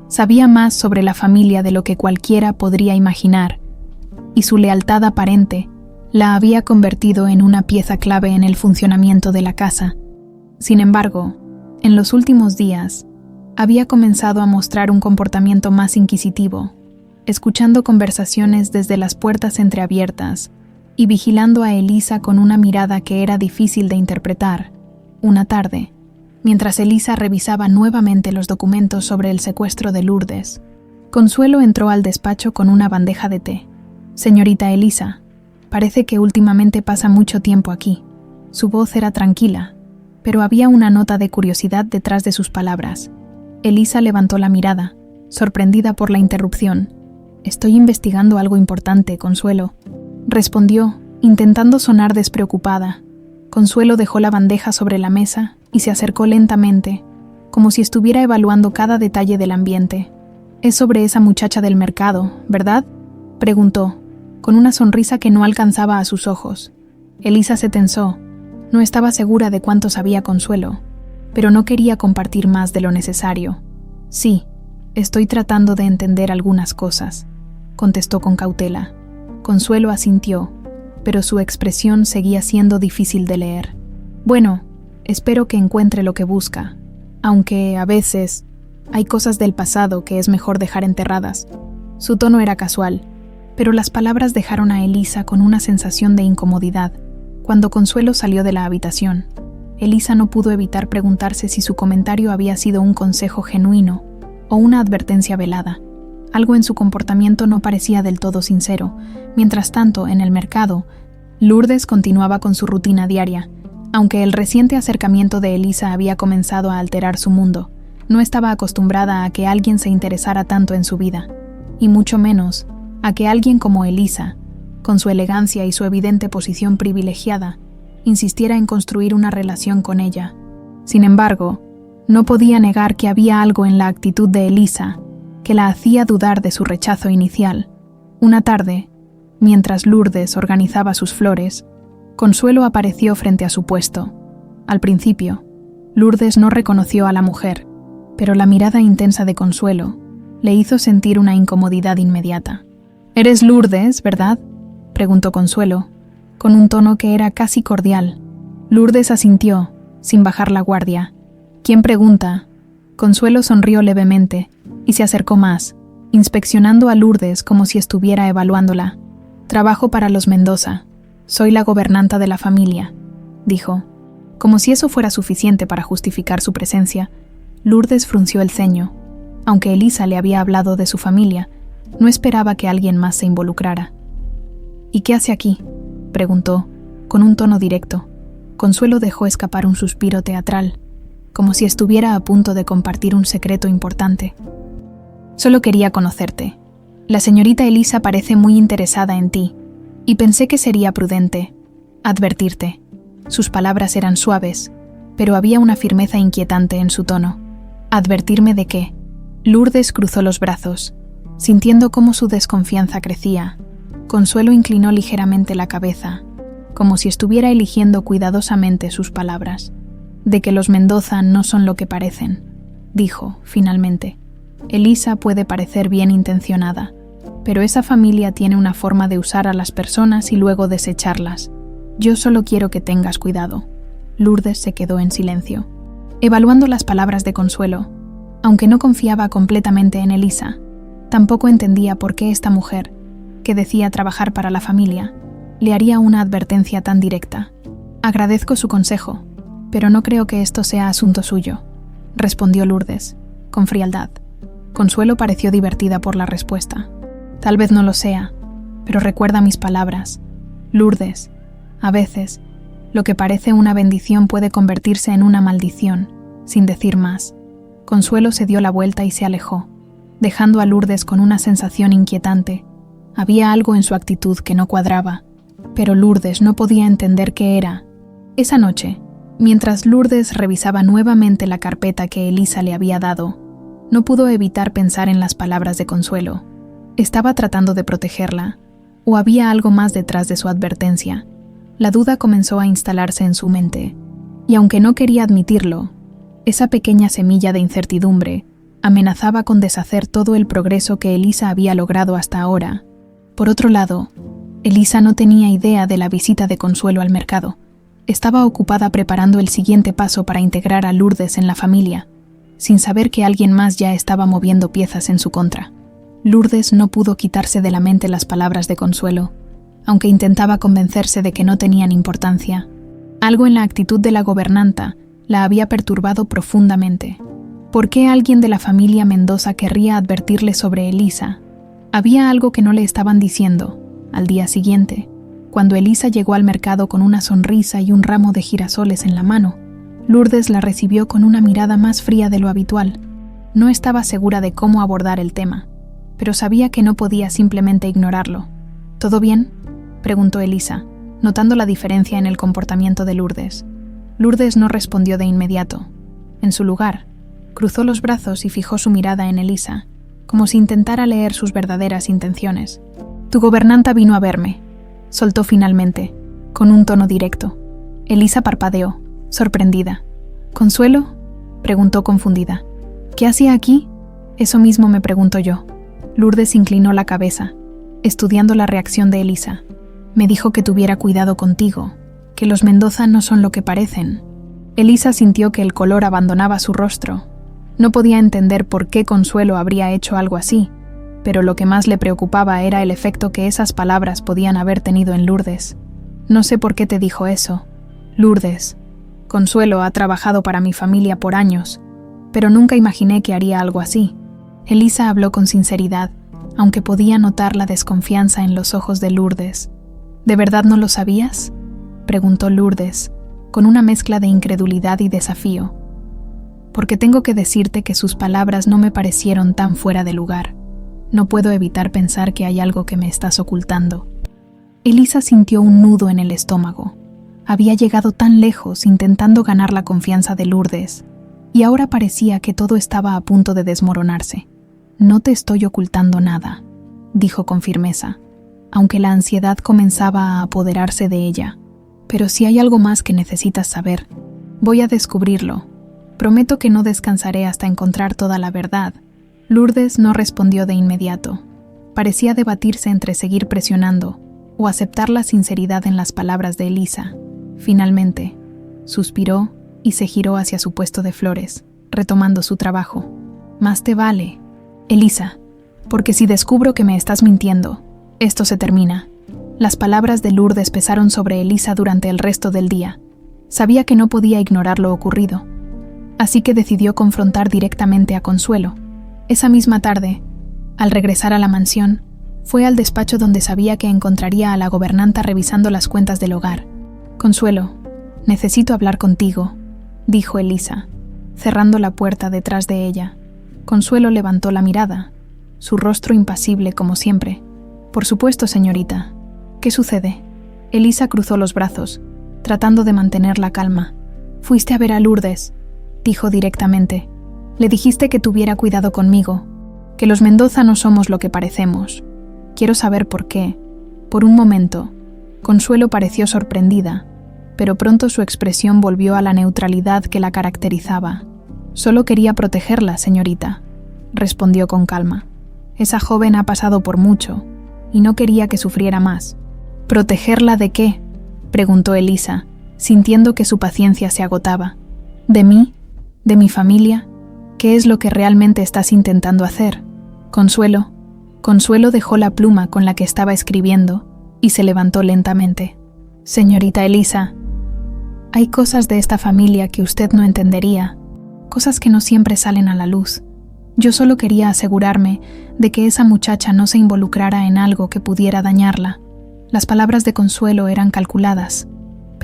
Sabía más sobre la familia de lo que cualquiera podría imaginar, y su lealtad aparente la había convertido en una pieza clave en el funcionamiento de la casa. Sin embargo, en los últimos días, había comenzado a mostrar un comportamiento más inquisitivo, escuchando conversaciones desde las puertas entreabiertas y vigilando a Elisa con una mirada que era difícil de interpretar. Una tarde, mientras Elisa revisaba nuevamente los documentos sobre el secuestro de Lourdes, Consuelo entró al despacho con una bandeja de té. «Señorita Elisa, parece que últimamente pasa mucho tiempo aquí». Su voz era tranquila, pero había una nota de curiosidad detrás de sus palabras. Elisa levantó la mirada, sorprendida por la interrupción. «Estoy investigando algo importante, Consuelo», respondió, intentando sonar despreocupada. Consuelo dejó la bandeja sobre la mesa y se acercó lentamente, como si estuviera evaluando cada detalle del ambiente. «Es sobre esa muchacha del mercado, ¿verdad?», preguntó, con una sonrisa que no alcanzaba a sus ojos. Elisa se tensó. No estaba segura de cuánto sabía Consuelo, pero no quería compartir más de lo necesario. «Sí, estoy tratando de entender algunas cosas», contestó con cautela. Consuelo asintió, pero su expresión seguía siendo difícil de leer. «Bueno, espero que encuentre lo que busca, aunque a veces hay cosas del pasado que es mejor dejar enterradas». Su tono era casual, pero las palabras dejaron a Elisa con una sensación de incomodidad. Cuando Consuelo salió de la habitación, Elisa no pudo evitar preguntarse si su comentario había sido un consejo genuino o una advertencia velada. Algo en su comportamiento no parecía del todo sincero. Mientras tanto, en el mercado, Lourdes continuaba con su rutina diaria. Aunque el reciente acercamiento de Elisa había comenzado a alterar su mundo, no estaba acostumbrada a que alguien se interesara tanto en su vida, y mucho menos a que alguien como Elisa, con su elegancia y su evidente posición privilegiada, insistiera en construir una relación con ella. Sin embargo, no podía negar que había algo en la actitud de Elisa que la hacía dudar de su rechazo inicial. Una tarde, mientras Lourdes organizaba sus flores, Consuelo apareció frente a su puesto. Al principio, Lourdes no reconoció a la mujer, pero la mirada intensa de Consuelo le hizo sentir una incomodidad inmediata. «¿Eres Lourdes, verdad?», preguntó Consuelo, con un tono que era casi cordial. Lourdes asintió, sin bajar la guardia. «¿Quién pregunta?». Consuelo sonrió levemente y se acercó más, inspeccionando a Lourdes como si estuviera evaluándola. «Trabajo para los Mendoza. Soy la gobernanta de la familia», dijo. Como si eso fuera suficiente para justificar su presencia, Lourdes frunció el ceño. Aunque Elisa le había hablado de su familia, no esperaba que alguien más se involucrara. «¿Y qué hace aquí?», preguntó, con un tono directo. Consuelo dejó escapar un suspiro teatral, como si estuviera a punto de compartir un secreto importante. «Solo quería conocerte. La señorita Elisa parece muy interesada en ti, y pensé que sería prudente advertirte». Sus palabras eran suaves, pero había una firmeza inquietante en su tono. «¿Advertirme de qué?». Lourdes cruzó los brazos, sintiendo cómo su desconfianza crecía. Consuelo inclinó ligeramente la cabeza, como si estuviera eligiendo cuidadosamente sus palabras. «De que los Mendoza no son lo que parecen», dijo, finalmente. «Elisa puede parecer bien intencionada, pero esa familia tiene una forma de usar a las personas y luego desecharlas. Yo solo quiero que tengas cuidado». Lourdes se quedó en silencio, evaluando las palabras de Consuelo. Aunque no confiaba completamente en Elisa, tampoco entendía por qué esta mujer, que decía trabajar para la familia, le haría una advertencia tan directa. «Agradezco su consejo, pero no creo que esto sea asunto suyo», respondió Lourdes, con frialdad. Consuelo pareció divertida por la respuesta. «Tal vez no lo sea, pero recuerda mis palabras. Lourdes, a veces, Lo que parece una bendición puede convertirse en una maldición, sin decir más. Consuelo se dio la vuelta y se alejó, dejando a Lourdes con una sensación inquietante. Había algo en su actitud que no cuadraba, pero Lourdes no podía entender qué era. Esa noche, mientras Lourdes revisaba nuevamente la carpeta que Elisa le había dado, no pudo evitar pensar en las palabras de Consuelo. ¿Estaba tratando de protegerla? ¿O había algo más detrás de su advertencia? La duda comenzó a instalarse en su mente, y aunque no quería admitirlo, esa pequeña semilla de incertidumbre amenazaba con deshacer todo el progreso que Elisa había logrado hasta ahora. Por otro lado, Elisa no tenía idea de la visita de Consuelo al mercado. Estaba ocupada preparando el siguiente paso para integrar a Lourdes en la familia, sin saber que alguien más ya estaba moviendo piezas en su contra. Lourdes no pudo quitarse de la mente las palabras de Consuelo, aunque intentaba convencerse de que no tenían importancia. Algo en la actitud de la gobernanta la había perturbado profundamente. ¿Por qué alguien de la familia Mendoza querría advertirle sobre Elisa? Había algo que no le estaban diciendo. Al día siguiente, cuando Elisa llegó al mercado con una sonrisa y un ramo de girasoles en la mano, Lourdes la recibió con una mirada más fría de lo habitual. No estaba segura de cómo abordar el tema, pero sabía que no podía simplemente ignorarlo. ¿Todo bien?, preguntó Elisa, notando la diferencia en el comportamiento de Lourdes. Lourdes no respondió de inmediato. En su lugar, cruzó los brazos y fijó su mirada en Elisa, como si intentara leer sus verdaderas intenciones. «Tu gobernanta vino a verme», soltó finalmente, con un tono directo. Elisa parpadeó, sorprendida. «¿Consuelo?», preguntó confundida. «¿Qué hacía aquí?». «Eso mismo me pregunto yo». Lourdes inclinó la cabeza, estudiando la reacción de Elisa. «Me dijo que tuviera cuidado contigo, que los Mendoza no son lo que parecen». Elisa sintió que el color abandonaba su rostro. No podía entender por qué Consuelo habría hecho algo así, pero lo que más le preocupaba era el efecto que esas palabras podían haber tenido en Lourdes. «No sé por qué te dijo eso, Lourdes. Consuelo ha trabajado para mi familia por años, pero nunca imaginé que haría algo así». Elisa habló con sinceridad, aunque podía notar la desconfianza en los ojos de Lourdes. «¿De verdad no lo sabías?», preguntó Lourdes, con una mezcla de incredulidad y desafío. «Porque tengo que decirte que sus palabras no me parecieron tan fuera de lugar. No puedo evitar pensar que hay algo que me estás ocultando». Elisa sintió un nudo en el estómago. Había llegado tan lejos intentando ganar la confianza de Lourdes, y ahora parecía que todo estaba a punto de desmoronarse. «No te estoy ocultando nada», dijo con firmeza, aunque la ansiedad comenzaba a apoderarse de ella. «Pero si hay algo más que necesitas saber, voy a descubrirlo. Prometo que no descansaré hasta encontrar toda la verdad». Lourdes no respondió de inmediato. Parecía debatirse entre seguir presionando o aceptar la sinceridad en las palabras de Elisa. Finalmente, suspiró y se giró hacia su puesto de flores, retomando su trabajo. «Más te vale, Elisa, porque si descubro que me estás mintiendo, esto se termina». Las palabras de Lourdes pesaron sobre Elisa durante el resto del día. Sabía que no podía ignorar lo ocurrido, así que decidió confrontar directamente a Consuelo. Esa misma tarde, al regresar a la mansión, fue al despacho donde sabía que encontraría a la gobernanta revisando las cuentas del hogar. «Consuelo, necesito hablar contigo», dijo Elisa, cerrando la puerta detrás de ella. Consuelo levantó la mirada, su rostro impasible como siempre. «Por supuesto, señorita. ¿Qué sucede?». Elisa cruzó los brazos, tratando de mantener la calma. «Fuiste a ver a Lourdes», dijo directamente. «Le dijiste que tuviera cuidado conmigo, que los Mendoza no somos lo que parecemos. Quiero saber por qué». Por un momento, Consuelo pareció sorprendida, pero pronto su expresión volvió a la neutralidad que la caracterizaba. «Solo quería protegerla, señorita», respondió con calma. «Esa joven ha pasado por mucho, y no quería que sufriera más». «¿Protegerla de qué?», preguntó Elisa, sintiendo que su paciencia se agotaba. «¿De mí? ¿De mi familia? ¿Qué es lo que realmente estás intentando hacer?». «Consuelo». Consuelo dejó la pluma con la que estaba escribiendo y se levantó lentamente. «Señorita Elisa, hay cosas de esta familia que usted no entendería, cosas que no siempre salen a la luz. Yo solo quería asegurarme de que esa muchacha no se involucrara en algo que pudiera dañarla». Las palabras de Consuelo eran calculadas,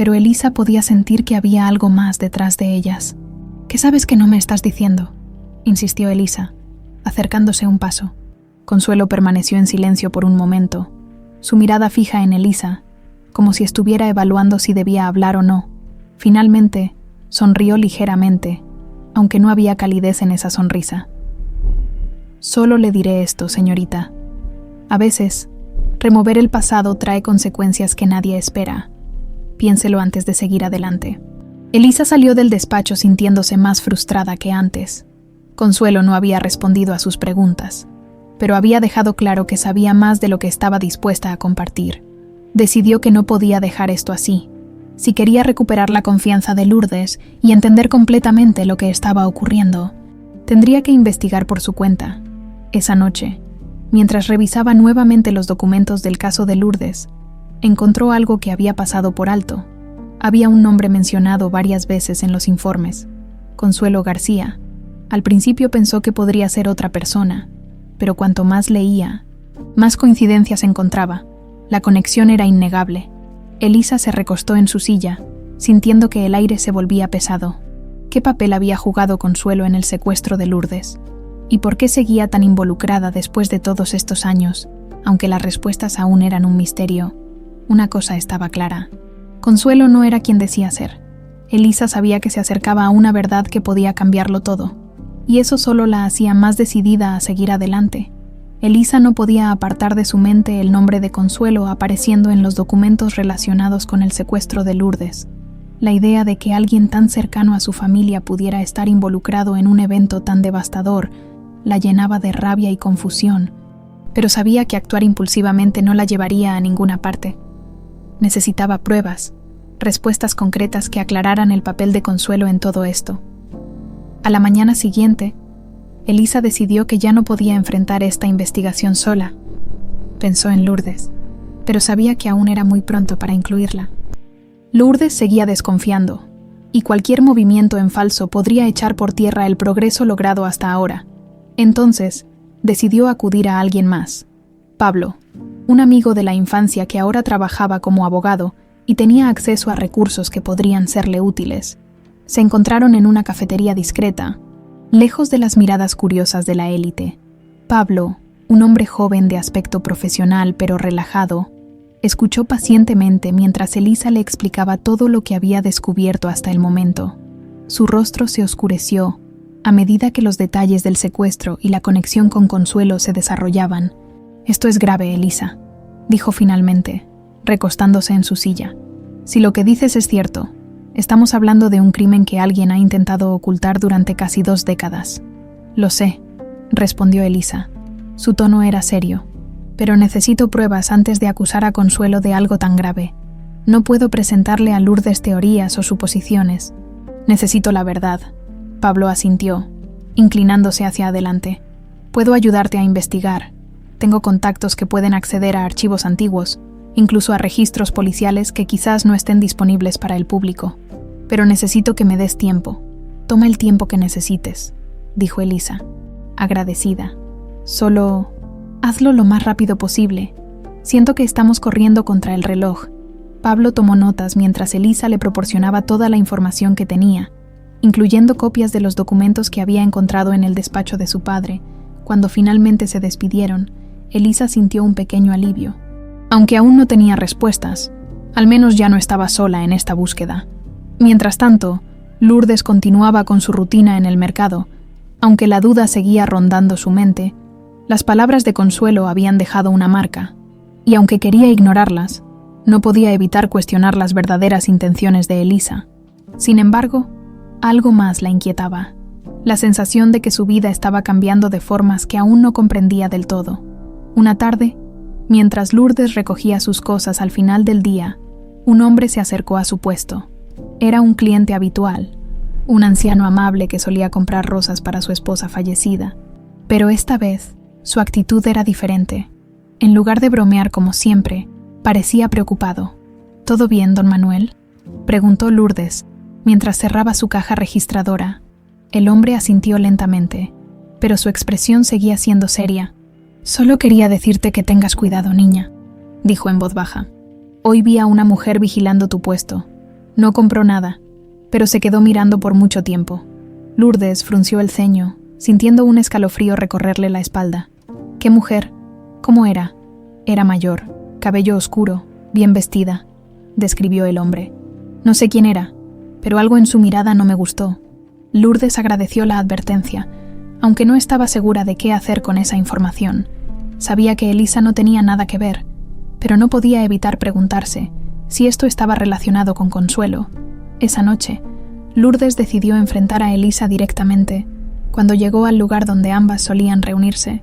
pero Elisa podía sentir que había algo más detrás de ellas. ¿Qué sabes que no me estás diciendo?, insistió Elisa, acercándose un paso. Consuelo permaneció en silencio por un momento, su mirada fija en Elisa, como si estuviera evaluando si debía hablar o no. Finalmente, sonrió ligeramente, aunque no había calidez en esa sonrisa. Solo le diré esto, señorita. A veces, remover el pasado trae consecuencias que nadie espera. Piénselo antes de seguir adelante. Elisa salió del despacho sintiéndose más frustrada que antes. Consuelo no había respondido a sus preguntas, pero había dejado claro que sabía más de lo que estaba dispuesta a compartir. Decidió que no podía dejar esto así. Si quería recuperar la confianza de Lourdes y entender completamente lo que estaba ocurriendo, tendría que investigar por su cuenta. Esa noche, mientras revisaba nuevamente los documentos del caso de Lourdes, encontró algo que había pasado por alto. Había un nombre mencionado varias veces en los informes: Consuelo García. Al principio pensó que podría ser otra persona, pero cuanto más leía, más coincidencias encontraba. La conexión era innegable. Elisa se recostó en su silla, sintiendo que el aire se volvía pesado. ¿Qué papel había jugado Consuelo en el secuestro de Lourdes? ¿Y por qué seguía tan involucrada después de todos estos años, aunque las respuestas aún eran un misterio? Una cosa estaba clara: Consuelo no era quien decía ser. Elisa sabía que se acercaba a una verdad que podía cambiarlo todo, y eso solo la hacía más decidida a seguir adelante. Elisa no podía apartar de su mente el nombre de Consuelo apareciendo en los documentos relacionados con el secuestro de Lourdes. La idea de que alguien tan cercano a su familia pudiera estar involucrado en un evento tan devastador la llenaba de rabia y confusión, pero sabía que actuar impulsivamente no la llevaría a ninguna parte. Necesitaba pruebas, respuestas concretas que aclararan el papel de Consuelo en todo esto. A la mañana siguiente, Elisa decidió que ya no podía enfrentar esta investigación sola. Pensó en Lourdes, pero sabía que aún era muy pronto para incluirla. Lourdes seguía desconfiando, y cualquier movimiento en falso podría echar por tierra el progreso logrado hasta ahora. Entonces, decidió acudir a alguien más: Pablo, un amigo de la infancia que ahora trabajaba como abogado y tenía acceso a recursos que podrían serle útiles. Se encontraron en una cafetería discreta, lejos de las miradas curiosas de la élite. Pablo, un hombre joven de aspecto profesional pero relajado, escuchó pacientemente mientras Elisa le explicaba todo lo que había descubierto hasta el momento. Su rostro se oscureció a medida que los detalles del secuestro y la conexión con Consuelo se desarrollaban. «Esto es grave, Elisa», dijo finalmente, recostándose en su silla. «Si lo que dices es cierto, estamos hablando de un crimen que alguien ha intentado ocultar durante casi 2 décadas». «Lo sé», respondió Elisa. Su tono era serio. «Pero necesito pruebas antes de acusar a Consuelo de algo tan grave. No puedo presentarle a Lourdes teorías o suposiciones. Necesito la verdad». Pablo asintió, inclinándose hacia adelante. «Puedo ayudarte a investigar. Tengo contactos que pueden acceder a archivos antiguos, incluso a registros policiales que quizás no estén disponibles para el público. Pero necesito que me des tiempo. Toma el tiempo que necesites», dijo Elisa, agradecida. «Solo hazlo lo más rápido posible. Siento que estamos corriendo contra el reloj». Pablo tomó notas mientras Elisa le proporcionaba toda la información que tenía, incluyendo copias de los documentos que había encontrado en el despacho de su padre. Cuando finalmente se despidieron, Elisa sintió un pequeño alivio. Aunque aún no tenía respuestas, al menos ya no estaba sola en esta búsqueda. Mientras tanto, Lourdes continuaba con su rutina en el mercado. Aunque la duda seguía rondando su mente, las palabras de Consuelo habían dejado una marca, y aunque quería ignorarlas, no podía evitar cuestionar las verdaderas intenciones de Elisa. Sin embargo, algo más la inquietaba: la sensación de que su vida estaba cambiando de formas que aún no comprendía del todo. Una tarde, mientras Lourdes recogía sus cosas al final del día, un hombre se acercó a su puesto. Era un cliente habitual, un anciano amable que solía comprar rosas para su esposa fallecida. Pero esta vez, su actitud era diferente. En lugar de bromear como siempre, parecía preocupado. «¿Todo bien, don Manuel?», preguntó Lourdes, mientras cerraba su caja registradora. El hombre asintió lentamente, pero su expresión seguía siendo seria. «Solo quería decirte que tengas cuidado, niña», dijo en voz baja. «Hoy vi a una mujer vigilando tu puesto. No compró nada, pero se quedó mirando por mucho tiempo. Lourdes frunció el ceño, sintiendo un escalofrío recorrerle la espalda. ¿Qué mujer? ¿Cómo era? Era mayor, cabello oscuro, bien vestida, describió el hombre. No sé quién era, pero algo en su mirada no me gustó. Lourdes agradeció la advertencia, aunque no estaba segura de qué hacer con esa información. Sabía que Elisa no tenía nada que ver, pero no podía evitar preguntarse si esto estaba relacionado con Consuelo. Esa noche, Lourdes decidió enfrentar a Elisa directamente. Cuando llegó al lugar donde ambas solían reunirse,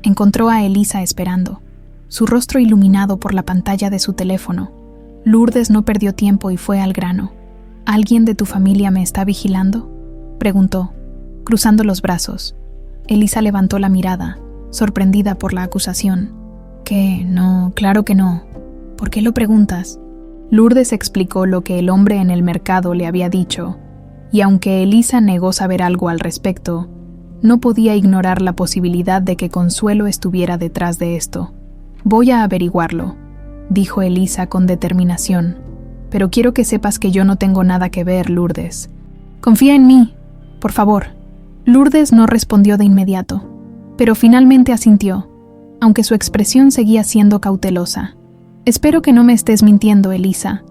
encontró a Elisa esperando, su rostro iluminado por la pantalla de su teléfono. Lourdes no perdió tiempo y fue al grano. ¿Alguien de tu familia me está vigilando?, preguntó, cruzando los brazos. Elisa levantó la mirada, sorprendida por la acusación. ¿Qué? No, claro que no. ¿Por qué lo preguntas? Lourdes explicó lo que el hombre en el mercado le había dicho, y aunque Elisa negó saber algo al respecto, no podía ignorar la posibilidad de que Consuelo estuviera detrás de esto. Voy a averiguarlo, dijo Elisa con determinación, pero quiero que sepas que yo no tengo nada que ver, Lourdes. Confía en mí, por favor. Lourdes no respondió de inmediato, pero finalmente asintió, aunque su expresión seguía siendo cautelosa. Espero que no me estés mintiendo, Elisa,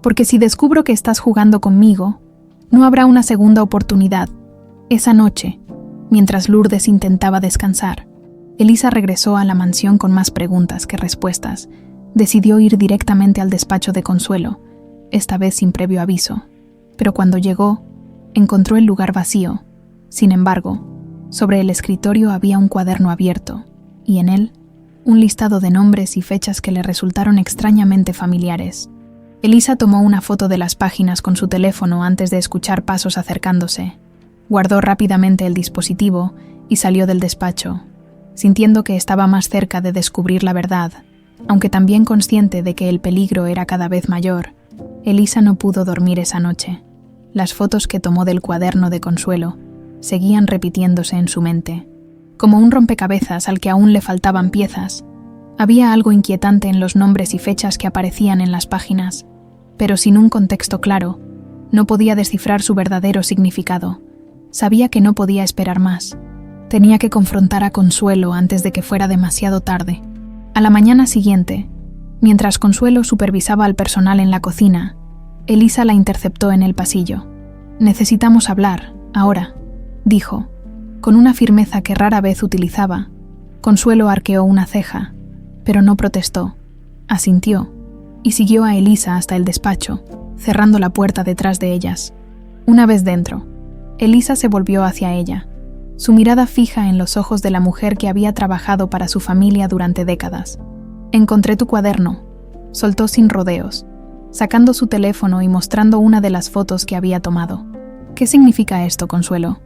porque si descubro que estás jugando conmigo, no habrá una segunda oportunidad. Esa noche, mientras Lourdes intentaba descansar, Elisa regresó a la mansión con más preguntas que respuestas. Decidió ir directamente al despacho de Consuelo, esta vez sin previo aviso, pero cuando llegó, encontró el lugar vacío. Sin embargo, sobre el escritorio había un cuaderno abierto, y en él, un listado de nombres y fechas que le resultaron extrañamente familiares. Elisa tomó una foto de las páginas con su teléfono antes de escuchar pasos acercándose. Guardó rápidamente el dispositivo y salió del despacho, sintiendo que estaba más cerca de descubrir la verdad, aunque también consciente de que el peligro era cada vez mayor. Elisa no pudo dormir esa noche. Las fotos que tomó del cuaderno de Consuelo seguían repitiéndose en su mente, como un rompecabezas al que aún le faltaban piezas. Había algo inquietante en los nombres y fechas que aparecían en las páginas, pero sin un contexto claro, no podía descifrar su verdadero significado. Sabía que no podía esperar más. Tenía que confrontar a Consuelo antes de que fuera demasiado tarde. A la mañana siguiente, mientras Consuelo supervisaba al personal en la cocina, Elisa la interceptó en el pasillo. «Necesitamos hablar, ahora», dijo, con una firmeza que rara vez utilizaba. Consuelo arqueó una ceja, pero no protestó. Asintió, y siguió a Elisa hasta el despacho, cerrando la puerta detrás de ellas. Una vez dentro, Elisa se volvió hacia ella, su mirada fija en los ojos de la mujer que había trabajado para su familia durante décadas. «Encontré tu cuaderno», soltó sin rodeos, sacando su teléfono y mostrando una de las fotos que había tomado. «¿Qué significa esto, Consuelo?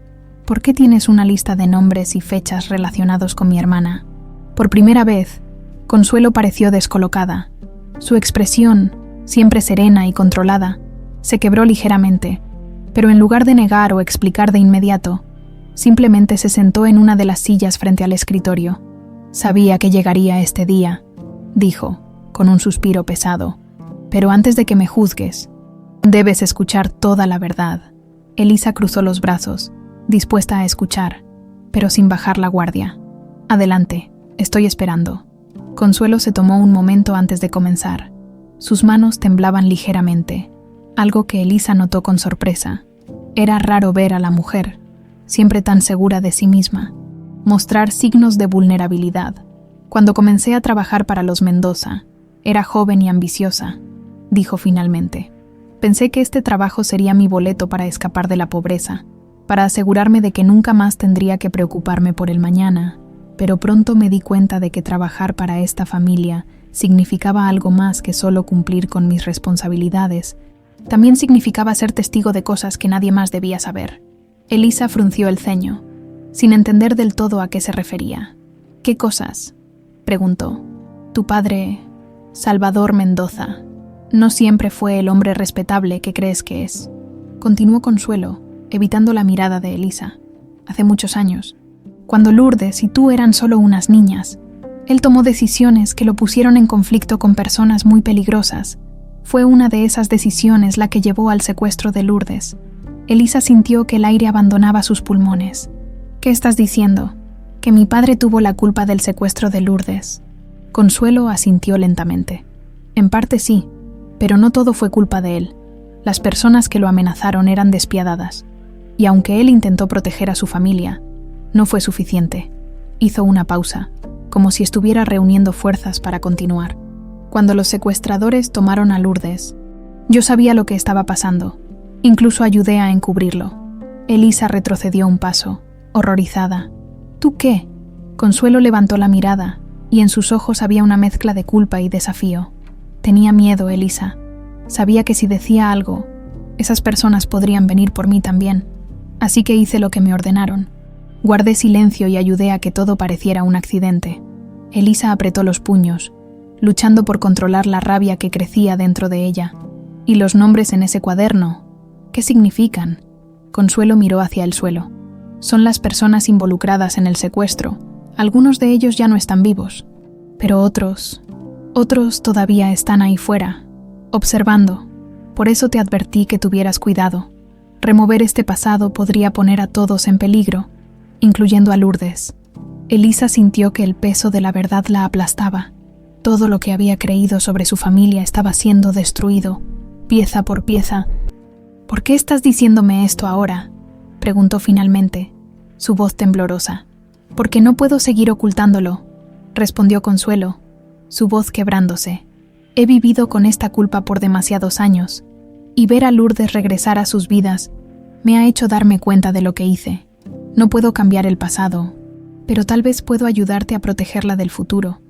¿Por qué tienes una lista de nombres y fechas relacionados con mi hermana?» Por primera vez, Consuelo pareció descolocada. Su expresión, siempre serena y controlada, se quebró ligeramente, pero en lugar de negar o explicar de inmediato, simplemente se sentó en una de las sillas frente al escritorio. «Sabía que llegaría este día», dijo, con un suspiro pesado. «Pero antes de que me juzgues, debes escuchar toda la verdad». Elisa cruzó los brazos, dispuesta a escuchar, pero sin bajar la guardia. «Adelante, estoy esperando». Consuelo se tomó un momento antes de comenzar. Sus manos temblaban ligeramente, algo que Elisa notó con sorpresa. Era raro ver a la mujer, siempre tan segura de sí misma, mostrar signos de vulnerabilidad. «Cuando comencé a trabajar para los Mendoza, era joven y ambiciosa», dijo finalmente. «Pensé que este trabajo sería mi boleto para escapar de la pobreza, para asegurarme de que nunca más tendría que preocuparme por el mañana, pero pronto me di cuenta de que trabajar para esta familia significaba algo más que solo cumplir con mis responsabilidades. También significaba ser testigo de cosas que nadie más debía saber». Elisa frunció el ceño, sin entender del todo a qué se refería. «¿Qué cosas?», preguntó. «Tu padre, Salvador Mendoza, no siempre fue el hombre respetable que crees que es», continuó Consuelo, evitando la mirada de Elisa. «Hace muchos años, cuando Lourdes y tú eran solo unas niñas, él tomó decisiones que lo pusieron en conflicto con personas muy peligrosas. Fue una de esas decisiones la que llevó al secuestro de Lourdes. Elisa sintió que el aire abandonaba sus pulmones. ¿Qué estás diciendo? ¿Que mi padre tuvo la culpa del secuestro de Lourdes? Consuelo asintió lentamente. En parte sí, pero no todo fue culpa de él. Las personas que lo amenazaron eran despiadadas, y aunque él intentó proteger a su familia, no fue suficiente. Hizo una pausa, como si estuviera reuniendo fuerzas para continuar. Cuando los secuestradores tomaron a Lourdes, yo sabía lo que estaba pasando. Incluso ayudé a encubrirlo. Elisa retrocedió un paso, horrorizada. ¿Tú qué? Consuelo levantó la mirada, y en sus ojos había una mezcla de culpa y desafío. Tenía miedo, Elisa. Sabía que si decía algo, esas personas podrían venir por mí también. Así que hice lo que me ordenaron. Guardé silencio y ayudé a que todo pareciera un accidente. Elisa apretó los puños, luchando por controlar la rabia que crecía dentro de ella. ¿Y los nombres en ese cuaderno? ¿Qué significan? Consuelo miró hacia el suelo. Son las personas involucradas en el secuestro. Algunos de ellos ya no están vivos, pero otros todavía están ahí fuera, observando. Por eso te advertí que tuvieras cuidado. Remover este pasado podría poner a todos en peligro, incluyendo a Lourdes. Elisa sintió que el peso de la verdad la aplastaba. Todo lo que había creído sobre su familia estaba siendo destruido, pieza por pieza. ¿Por qué estás diciéndome esto ahora?, preguntó finalmente, su voz temblorosa. Porque no puedo seguir ocultándolo, respondió Consuelo, su voz quebrándose. He vivido con esta culpa por demasiados años, y ver a Lourdes regresar a sus vidas me ha hecho darme cuenta de lo que hice. No puedo cambiar el pasado, pero tal vez puedo ayudarte a protegerla del futuro.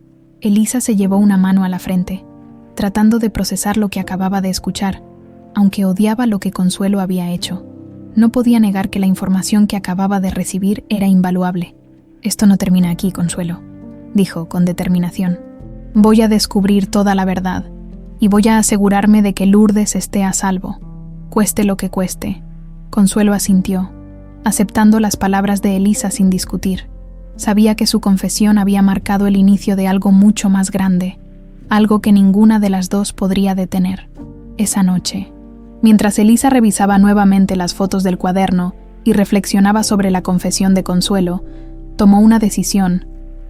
Elisa se llevó una mano a la frente, tratando de procesar lo que acababa de escuchar, aunque odiaba lo que Consuelo había hecho. No podía negar que la información que acababa de recibir era invaluable. Esto no termina aquí, Consuelo, dijo con determinación. Voy a descubrir toda la verdad, y voy a asegurarme de que Lourdes esté a salvo, cueste lo que cueste. Consuelo asintió, aceptando las palabras de Elisa sin discutir. Sabía que su confesión había marcado el inicio de algo mucho más grande, algo que ninguna de las dos podría detener. Esa noche, mientras Elisa revisaba nuevamente las fotos del cuaderno y reflexionaba sobre la confesión de Consuelo, tomó una decisión.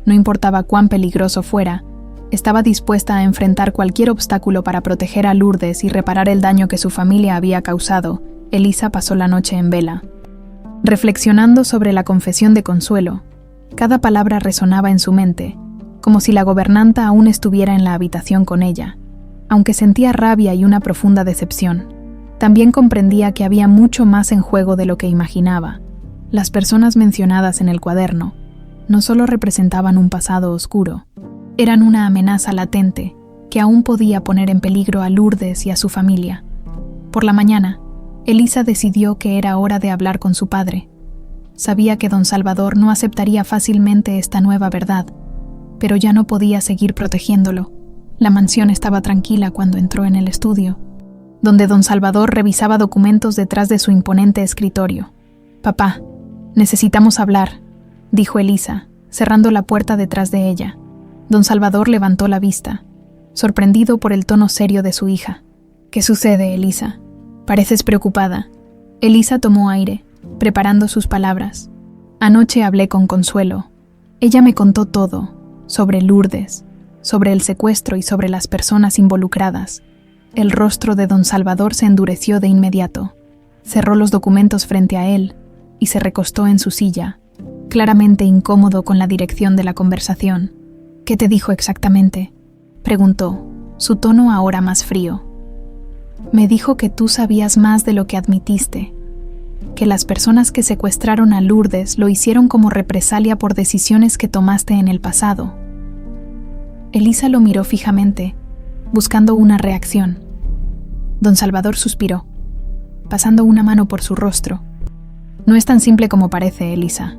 No importaba cuán peligroso fuera, estaba dispuesta a enfrentar cualquier obstáculo para proteger a Lourdes y reparar el daño que su familia había causado. Elisa pasó la noche en vela, reflexionando sobre la confesión de Consuelo. Cada palabra resonaba en su mente, como si la gobernanta aún estuviera en la habitación con ella. Aunque sentía rabia y una profunda decepción, también comprendía que había mucho más en juego de lo que imaginaba. Las personas mencionadas en el cuaderno no solo representaban un pasado oscuro, eran una amenaza latente que aún podía poner en peligro a Lourdes y a su familia. Por la mañana, Elisa decidió que era hora de hablar con su padre. Sabía que don Salvador no aceptaría fácilmente esta nueva verdad, pero ya no podía seguir protegiéndolo. La mansión estaba tranquila cuando entró en el estudio, donde don Salvador revisaba documentos detrás de su imponente escritorio. «Papá, necesitamos hablar», dijo Elisa, cerrando la puerta detrás de ella. Don Salvador levantó la vista, sorprendido por el tono serio de su hija. «¿Qué sucede, Elisa? Pareces preocupada». Elisa tomó aire, preparando sus palabras. «Anoche hablé con Consuelo. Ella me contó todo, sobre Lourdes, sobre el secuestro y sobre las personas involucradas». El rostro de don Salvador se endureció de inmediato. Cerró los documentos frente a él y se recostó en su silla, claramente incómodo con la dirección de la conversación. «¿Qué te dijo exactamente?», preguntó, su tono ahora más frío. «Me dijo que tú sabías más de lo que admitiste, que las personas que secuestraron a Lourdes lo hicieron como represalia por decisiones que tomaste en el pasado». Elisa lo miró fijamente, buscando una reacción. Don Salvador suspiró, pasando una mano por su rostro. «No es tan simple como parece, Elisa»,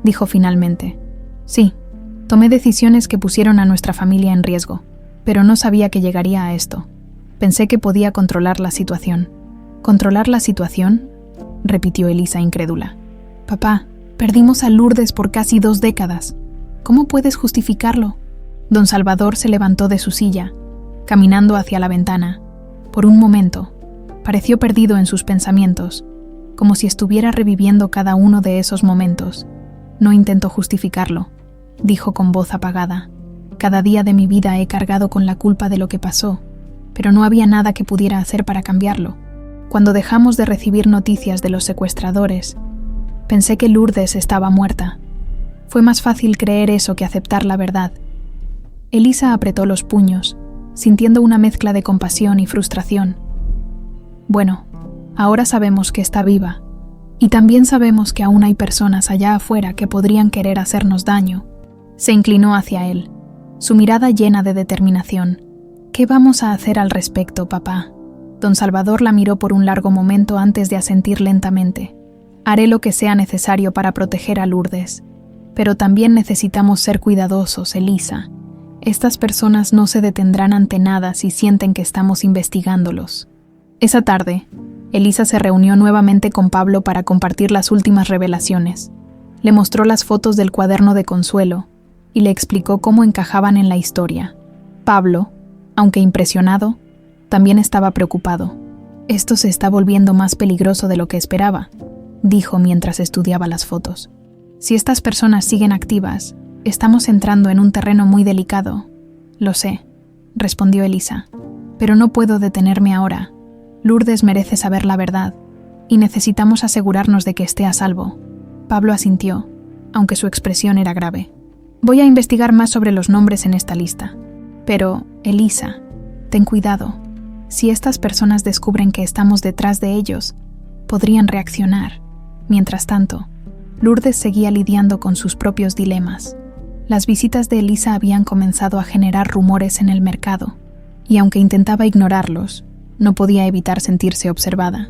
dijo finalmente. «Sí, tomé decisiones que pusieron a nuestra familia en riesgo, pero no sabía que llegaría a esto. Pensé que podía controlar la situación». «¿Controlar la situación?», repitió Elisa incrédula. «Papá, perdimos a Lourdes por casi 2 décadas. ¿Cómo puedes justificarlo?». Don Salvador se levantó de su silla, caminando hacia la ventana. Por un momento, pareció perdido en sus pensamientos, como si estuviera reviviendo cada uno de esos momentos. No intento justificarlo, dijo con voz apagada. Cada día de mi vida he cargado con la culpa de lo que pasó, pero no había nada que pudiera hacer para cambiarlo. Cuando dejamos de recibir noticias de los secuestradores, pensé que Lourdes estaba muerta. Fue más fácil creer eso que aceptar la verdad. Elisa apretó los puños, sintiendo una mezcla de compasión y frustración. Bueno, ahora sabemos que está viva, y también sabemos que aún hay personas allá afuera que podrían querer hacernos daño. Se inclinó hacia él, su mirada llena de determinación. ¿Qué vamos a hacer al respecto, papá? Don Salvador la miró por un largo momento antes de asentir lentamente. Haré lo que sea necesario para proteger a Lourdes, pero también necesitamos ser cuidadosos, Elisa. Estas personas no se detendrán ante nada si sienten que estamos investigándolos. Esa tarde, Elisa se reunió nuevamente con Pablo para compartir las últimas revelaciones. Le mostró las fotos del cuaderno de Consuelo y le explicó cómo encajaban en la historia. Pablo, aunque impresionado, también estaba preocupado. Esto se está volviendo más peligroso de lo que esperaba, dijo mientras estudiaba las fotos. Si estas personas siguen activas, estamos entrando en un terreno muy delicado. Lo sé, respondió Elisa, pero no puedo detenerme ahora. Lourdes merece saber la verdad, y necesitamos asegurarnos de que esté a salvo. Pablo asintió, aunque su expresión era grave. Voy a investigar más sobre los nombres en esta lista. Pero, Elisa, ten cuidado. Si estas personas descubren que estamos detrás de ellos, podrían reaccionar. Mientras tanto, Lourdes seguía lidiando con sus propios dilemas. Las visitas de Elisa habían comenzado a generar rumores en el mercado, y aunque intentaba ignorarlos, no podía evitar sentirse observada.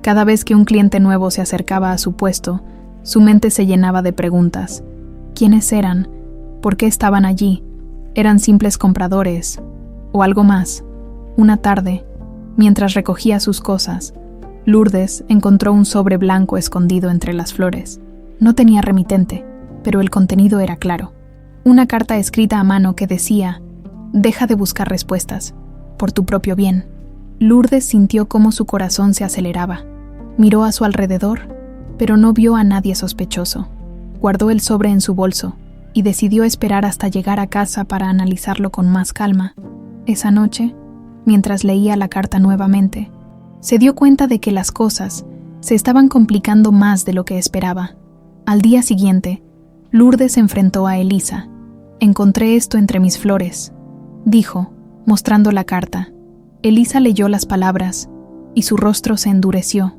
Cada vez que un cliente nuevo se acercaba a su puesto, su mente se llenaba de preguntas. ¿Quiénes eran? ¿Por qué estaban allí? ¿Eran simples compradores? ¿O algo más? Una tarde, mientras recogía sus cosas, Lourdes encontró un sobre blanco escondido entre las flores. No tenía remitente, pero el contenido era claro. Una carta escrita a mano que decía: «Deja de buscar respuestas, por tu propio bien». Lourdes sintió cómo su corazón se aceleraba. Miró a su alrededor, pero no vio a nadie sospechoso. Guardó el sobre en su bolso y decidió esperar hasta llegar a casa para analizarlo con más calma. Esa noche, mientras leía la carta nuevamente, se dio cuenta de que las cosas se estaban complicando más de lo que esperaba. Al día siguiente, Lourdes se enfrentó a Elisa. «Encontré esto entre mis flores», dijo, mostrando la carta. Elisa leyó las palabras y su rostro se endureció.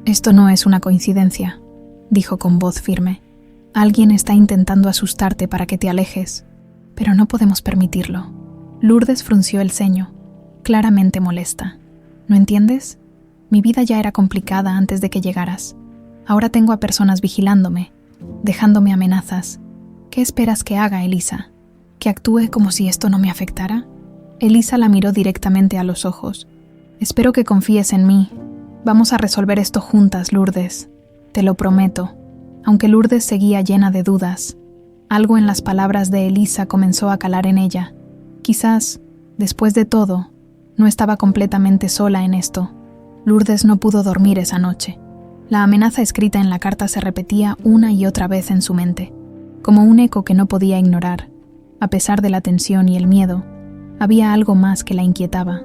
«Esto no es una coincidencia», dijo con voz firme. «Alguien está intentando asustarte para que te alejes, pero no podemos permitirlo». Lourdes frunció el ceño, claramente molesta. «¿No entiendes? Mi vida ya era complicada antes de que llegaras. Ahora tengo a personas vigilándome, dejándome amenazas. ¿Qué esperas que haga, Elisa? ¿Que actúe como si esto no me afectara?» Elisa la miró directamente a los ojos. «Espero que confíes en mí. Vamos a resolver esto juntas, Lourdes. Te lo prometo». Aunque Lourdes seguía llena de dudas, algo en las palabras de Elisa comenzó a calar en ella. Quizás, después de todo, no estaba completamente sola en esto. Lourdes no pudo dormir esa noche. La amenaza escrita en la carta se repetía una y otra vez en su mente, como un eco que no podía ignorar. A pesar de la tensión y el miedo, había algo más que la inquietaba.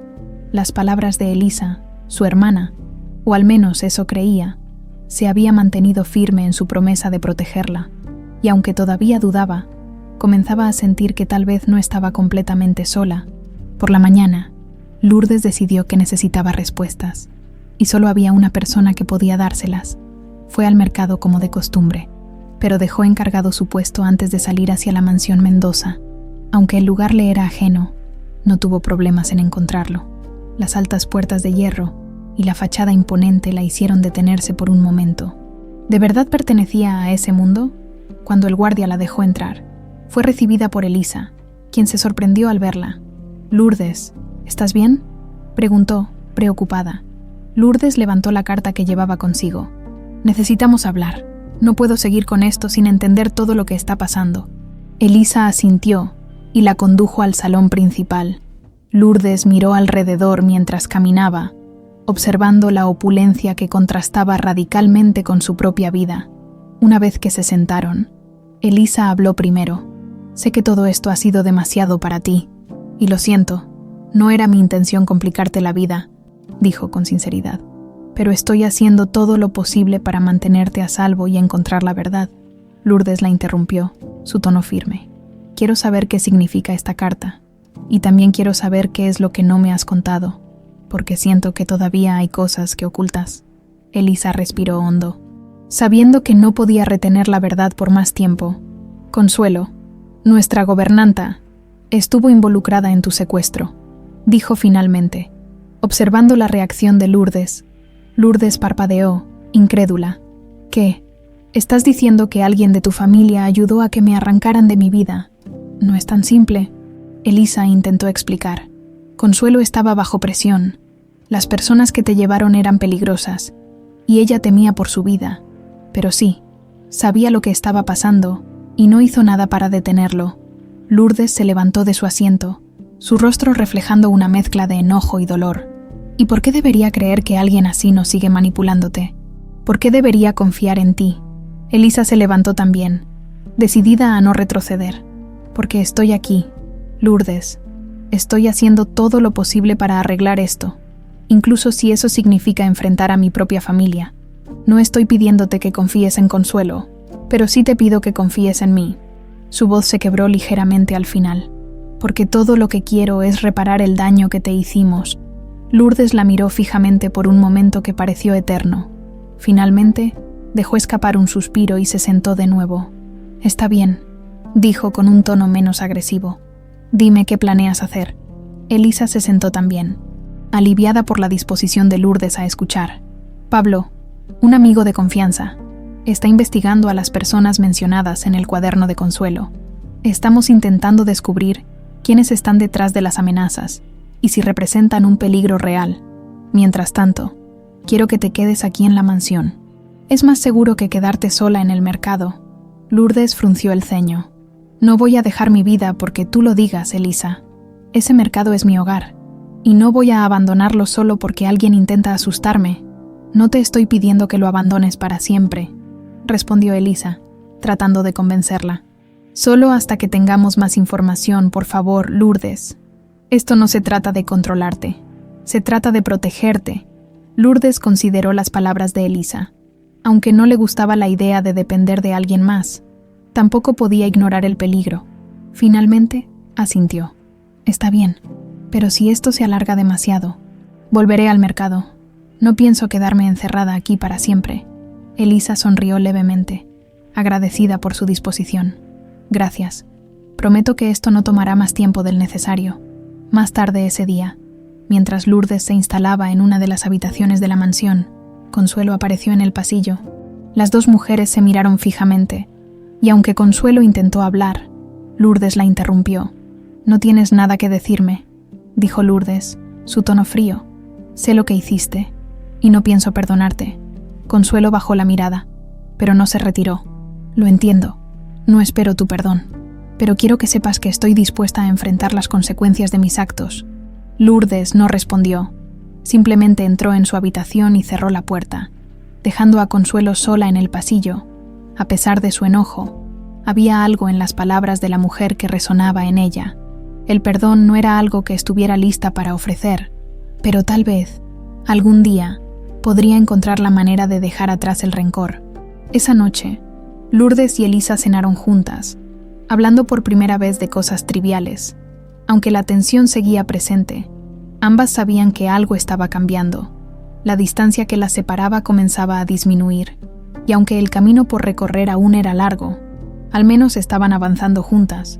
Las palabras de Elisa, su hermana, o al menos eso creía, se había mantenido firme en su promesa de protegerla, y aunque todavía dudaba, comenzaba a sentir que tal vez no estaba completamente sola. Por la mañana, Lourdes decidió que necesitaba respuestas, y solo había una persona que podía dárselas. Fue al mercado como de costumbre, pero dejó encargado su puesto antes de salir hacia la mansión Mendoza. Aunque el lugar le era ajeno, no tuvo problemas en encontrarlo. Las altas puertas de hierro y la fachada imponente la hicieron detenerse por un momento. ¿De verdad pertenecía a ese mundo? Cuando el guardia la dejó entrar, fue recibida por Elisa, quien se sorprendió al verla. «Lourdes, ¿estás bien?», preguntó, preocupada. Lourdes levantó la carta que llevaba consigo. «Necesitamos hablar. No puedo seguir con esto sin entender todo lo que está pasando». Elisa asintió y la condujo al salón principal. Lourdes miró alrededor mientras caminaba, observando la opulencia que contrastaba radicalmente con su propia vida. Una vez que se sentaron, Elisa habló primero. Sé que todo esto ha sido demasiado para ti, y lo siento, no era mi intención complicarte la vida, dijo con sinceridad, pero estoy haciendo todo lo posible para mantenerte a salvo y encontrar la verdad. Lourdes la interrumpió, su tono firme. Quiero saber qué significa esta carta, y también quiero saber qué es lo que no me has contado, porque siento que todavía hay cosas que ocultas. Elisa respiró hondo, sabiendo que no podía retener la verdad por más tiempo. Consuelo, nuestra gobernanta, estuvo involucrada en tu secuestro, dijo finalmente. Observando la reacción de Lourdes, Lourdes parpadeó, incrédula. ¿Qué? ¿Estás diciendo que alguien de tu familia ayudó a que me arrancaran de mi vida? No es tan simple. Elisa intentó explicar. Consuelo estaba bajo presión. Las personas que te llevaron eran peligrosas, y ella temía por su vida. Pero sí, sabía lo que estaba pasando, y no hizo nada para detenerlo. Lourdes se levantó de su asiento, su rostro reflejando una mezcla de enojo y dolor. ¿Y por qué debería creer que alguien así nos sigue manipulándote? ¿Por qué debería confiar en ti? Elisa se levantó también, decidida a no retroceder. Porque estoy aquí, Lourdes. Estoy haciendo todo lo posible para arreglar esto, incluso si eso significa enfrentar a mi propia familia. No estoy pidiéndote que confíes en Consuelo, pero sí te pido que confíes en mí. Su voz se quebró ligeramente al final. Porque todo lo que quiero es reparar el daño que te hicimos. Lourdes la miró fijamente por un momento que pareció eterno. Finalmente, dejó escapar un suspiro y se sentó de nuevo. Está bien, dijo con un tono menos agresivo. Dime qué planeas hacer. Elisa se sentó también, aliviada por la disposición de Lourdes a escuchar. Pablo, un amigo de confianza, está investigando a las personas mencionadas en el cuaderno de Consuelo. Estamos intentando descubrir quiénes están detrás de las amenazas y si representan un peligro real. Mientras tanto, quiero que te quedes aquí en la mansión. Es más seguro que quedarte sola en el mercado. Lourdes frunció el ceño. No voy a dejar mi vida porque tú lo digas, Elisa. Ese mercado es mi hogar, y no voy a abandonarlo solo porque alguien intenta asustarme. No te estoy pidiendo que lo abandones para siempre, respondió Elisa, tratando de convencerla. Solo hasta que tengamos más información, por favor, Lourdes. Esto no se trata de controlarte, se trata de protegerte. Lourdes consideró las palabras de Elisa. Aunque no le gustaba la idea de depender de alguien más, tampoco podía ignorar el peligro. Finalmente, asintió. Está bien, pero si esto se alarga demasiado, volveré al mercado. No pienso quedarme encerrada aquí para siempre. Elisa sonrió levemente, agradecida por su disposición. Gracias. Prometo que esto no tomará más tiempo del necesario. Más tarde ese día, mientras Lourdes se instalaba en una de las habitaciones de la mansión, Consuelo apareció en el pasillo. Las dos mujeres se miraron fijamente, y aunque Consuelo intentó hablar, Lourdes la interrumpió. No tienes nada que decirme, dijo Lourdes, su tono frío. Sé lo que hiciste, y no pienso perdonarte. Consuelo bajó la mirada, pero no se retiró. Lo entiendo, no espero tu perdón, pero quiero que sepas que estoy dispuesta a enfrentar las consecuencias de mis actos. Lourdes no respondió. Simplemente entró en su habitación y cerró la puerta, dejando a Consuelo sola en el pasillo. A pesar de su enojo, había algo en las palabras de la mujer que resonaba en ella. El perdón no era algo que estuviera lista para ofrecer, pero tal vez, algún día, podría encontrar la manera de dejar atrás el rencor. Esa noche, Lourdes y Elisa cenaron juntas, hablando por primera vez de cosas triviales. Aunque la tensión seguía presente, ambas sabían que algo estaba cambiando. La distancia que las separaba comenzaba a disminuir, y aunque el camino por recorrer aún era largo, al menos estaban avanzando juntas.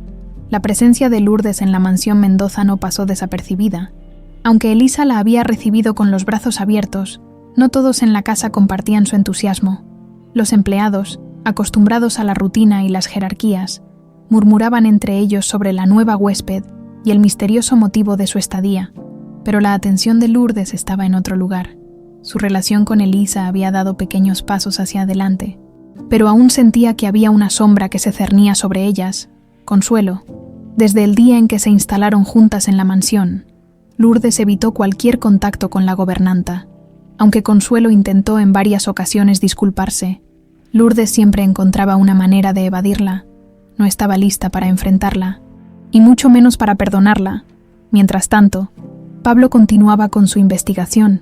La presencia de Lourdes en la mansión Mendoza no pasó desapercibida. Aunque Elisa la había recibido con los brazos abiertos, no todos en la casa compartían su entusiasmo. Los empleados, acostumbrados a la rutina y las jerarquías, murmuraban entre ellos sobre la nueva huésped y el misterioso motivo de su estadía. Pero la atención de Lourdes estaba en otro lugar. Su relación con Elisa había dado pequeños pasos hacia adelante, pero aún sentía que había una sombra que se cernía sobre ellas. Consuelo, desde el día en que se instalaron juntas en la mansión, Lourdes evitó cualquier contacto con la gobernanta. Aunque Consuelo intentó en varias ocasiones disculparse, Lourdes siempre encontraba una manera de evadirla. No estaba lista para enfrentarla, y mucho menos para perdonarla. Mientras tanto, Pablo continuaba con su investigación.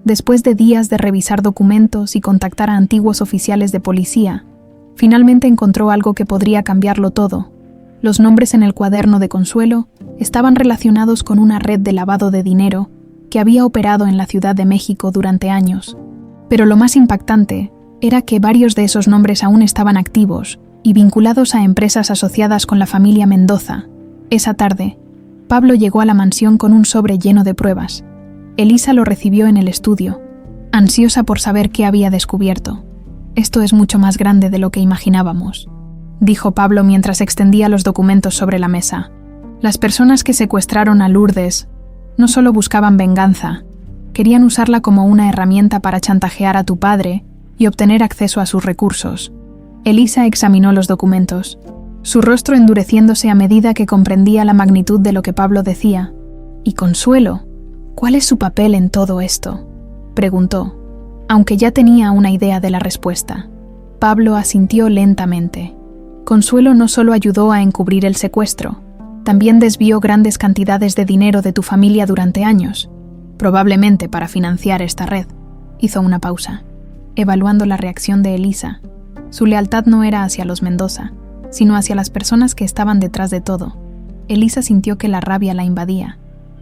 Después de días de revisar documentos y contactar a antiguos oficiales de policía, finalmente encontró algo que podría cambiarlo todo. Los nombres en el cuaderno de Consuelo estaban relacionados con una red de lavado de dinero que había operado en la Ciudad de México durante años. Pero lo más impactante era que varios de esos nombres aún estaban activos y vinculados a empresas asociadas con la familia Mendoza. Esa tarde, Pablo llegó a la mansión con un sobre lleno de pruebas. Elisa lo recibió en el estudio, ansiosa por saber qué había descubierto. «Esto es mucho más grande de lo que imaginábamos», dijo Pablo mientras extendía los documentos sobre la mesa. Las personas que secuestraron a Lourdes no solo buscaban venganza, querían usarla como una herramienta para chantajear a tu padre y obtener acceso a sus recursos. Elisa examinó los documentos, su rostro endureciéndose a medida que comprendía la magnitud de lo que Pablo decía. «¿Y Consuelo? ¿Cuál es su papel en todo esto?», preguntó, aunque ya tenía una idea de la respuesta. Pablo asintió lentamente. Consuelo no solo ayudó a encubrir el secuestro, también desvió grandes cantidades de dinero de tu familia durante años, probablemente para financiar esta red. Hizo una pausa, evaluando la reacción de Elisa. Su lealtad no era hacia los Mendoza, sino hacia las personas que estaban detrás de todo. Elisa sintió que la rabia la invadía.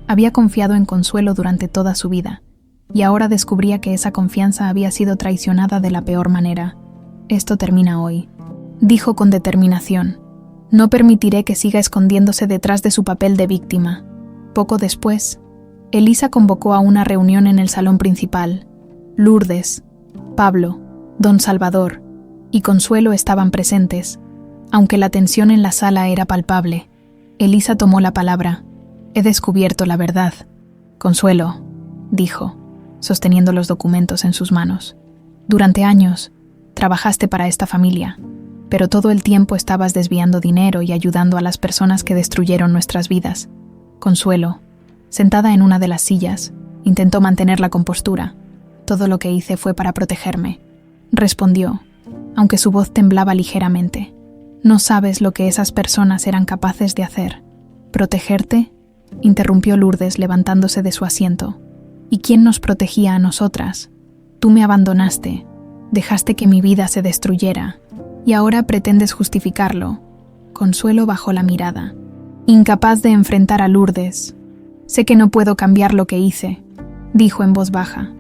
Había confiado en Consuelo durante toda su vida, y ahora descubría que esa confianza había sido traicionada de la peor manera. «Esto termina hoy», dijo con determinación. «No permitiré que siga escondiéndose detrás de su papel de víctima». Poco después, Elisa convocó a una reunión en el salón principal. Lourdes, Pablo, Don Salvador y Consuelo estaban presentes. Aunque la tensión en la sala era palpable, Elisa tomó la palabra. «He descubierto la verdad, Consuelo», dijo, sosteniendo los documentos en sus manos. «Durante años, trabajaste para esta familia, pero todo el tiempo estabas desviando dinero y ayudando a las personas que destruyeron nuestras vidas». Consuelo, sentada en una de las sillas, intentó mantener la compostura. «Todo lo que hice fue para protegerme», respondió, aunque su voz temblaba ligeramente. «No sabes lo que esas personas eran capaces de hacer». «¿Protegerte?», interrumpió Lourdes levantándose de su asiento. «¿Y quién nos protegía a nosotras? Tú me abandonaste, dejaste que mi vida se destruyera, y ahora pretendes justificarlo». Consuelo bajó la mirada, incapaz de enfrentar a Lourdes. «Sé que no puedo cambiar lo que hice», dijo en voz baja,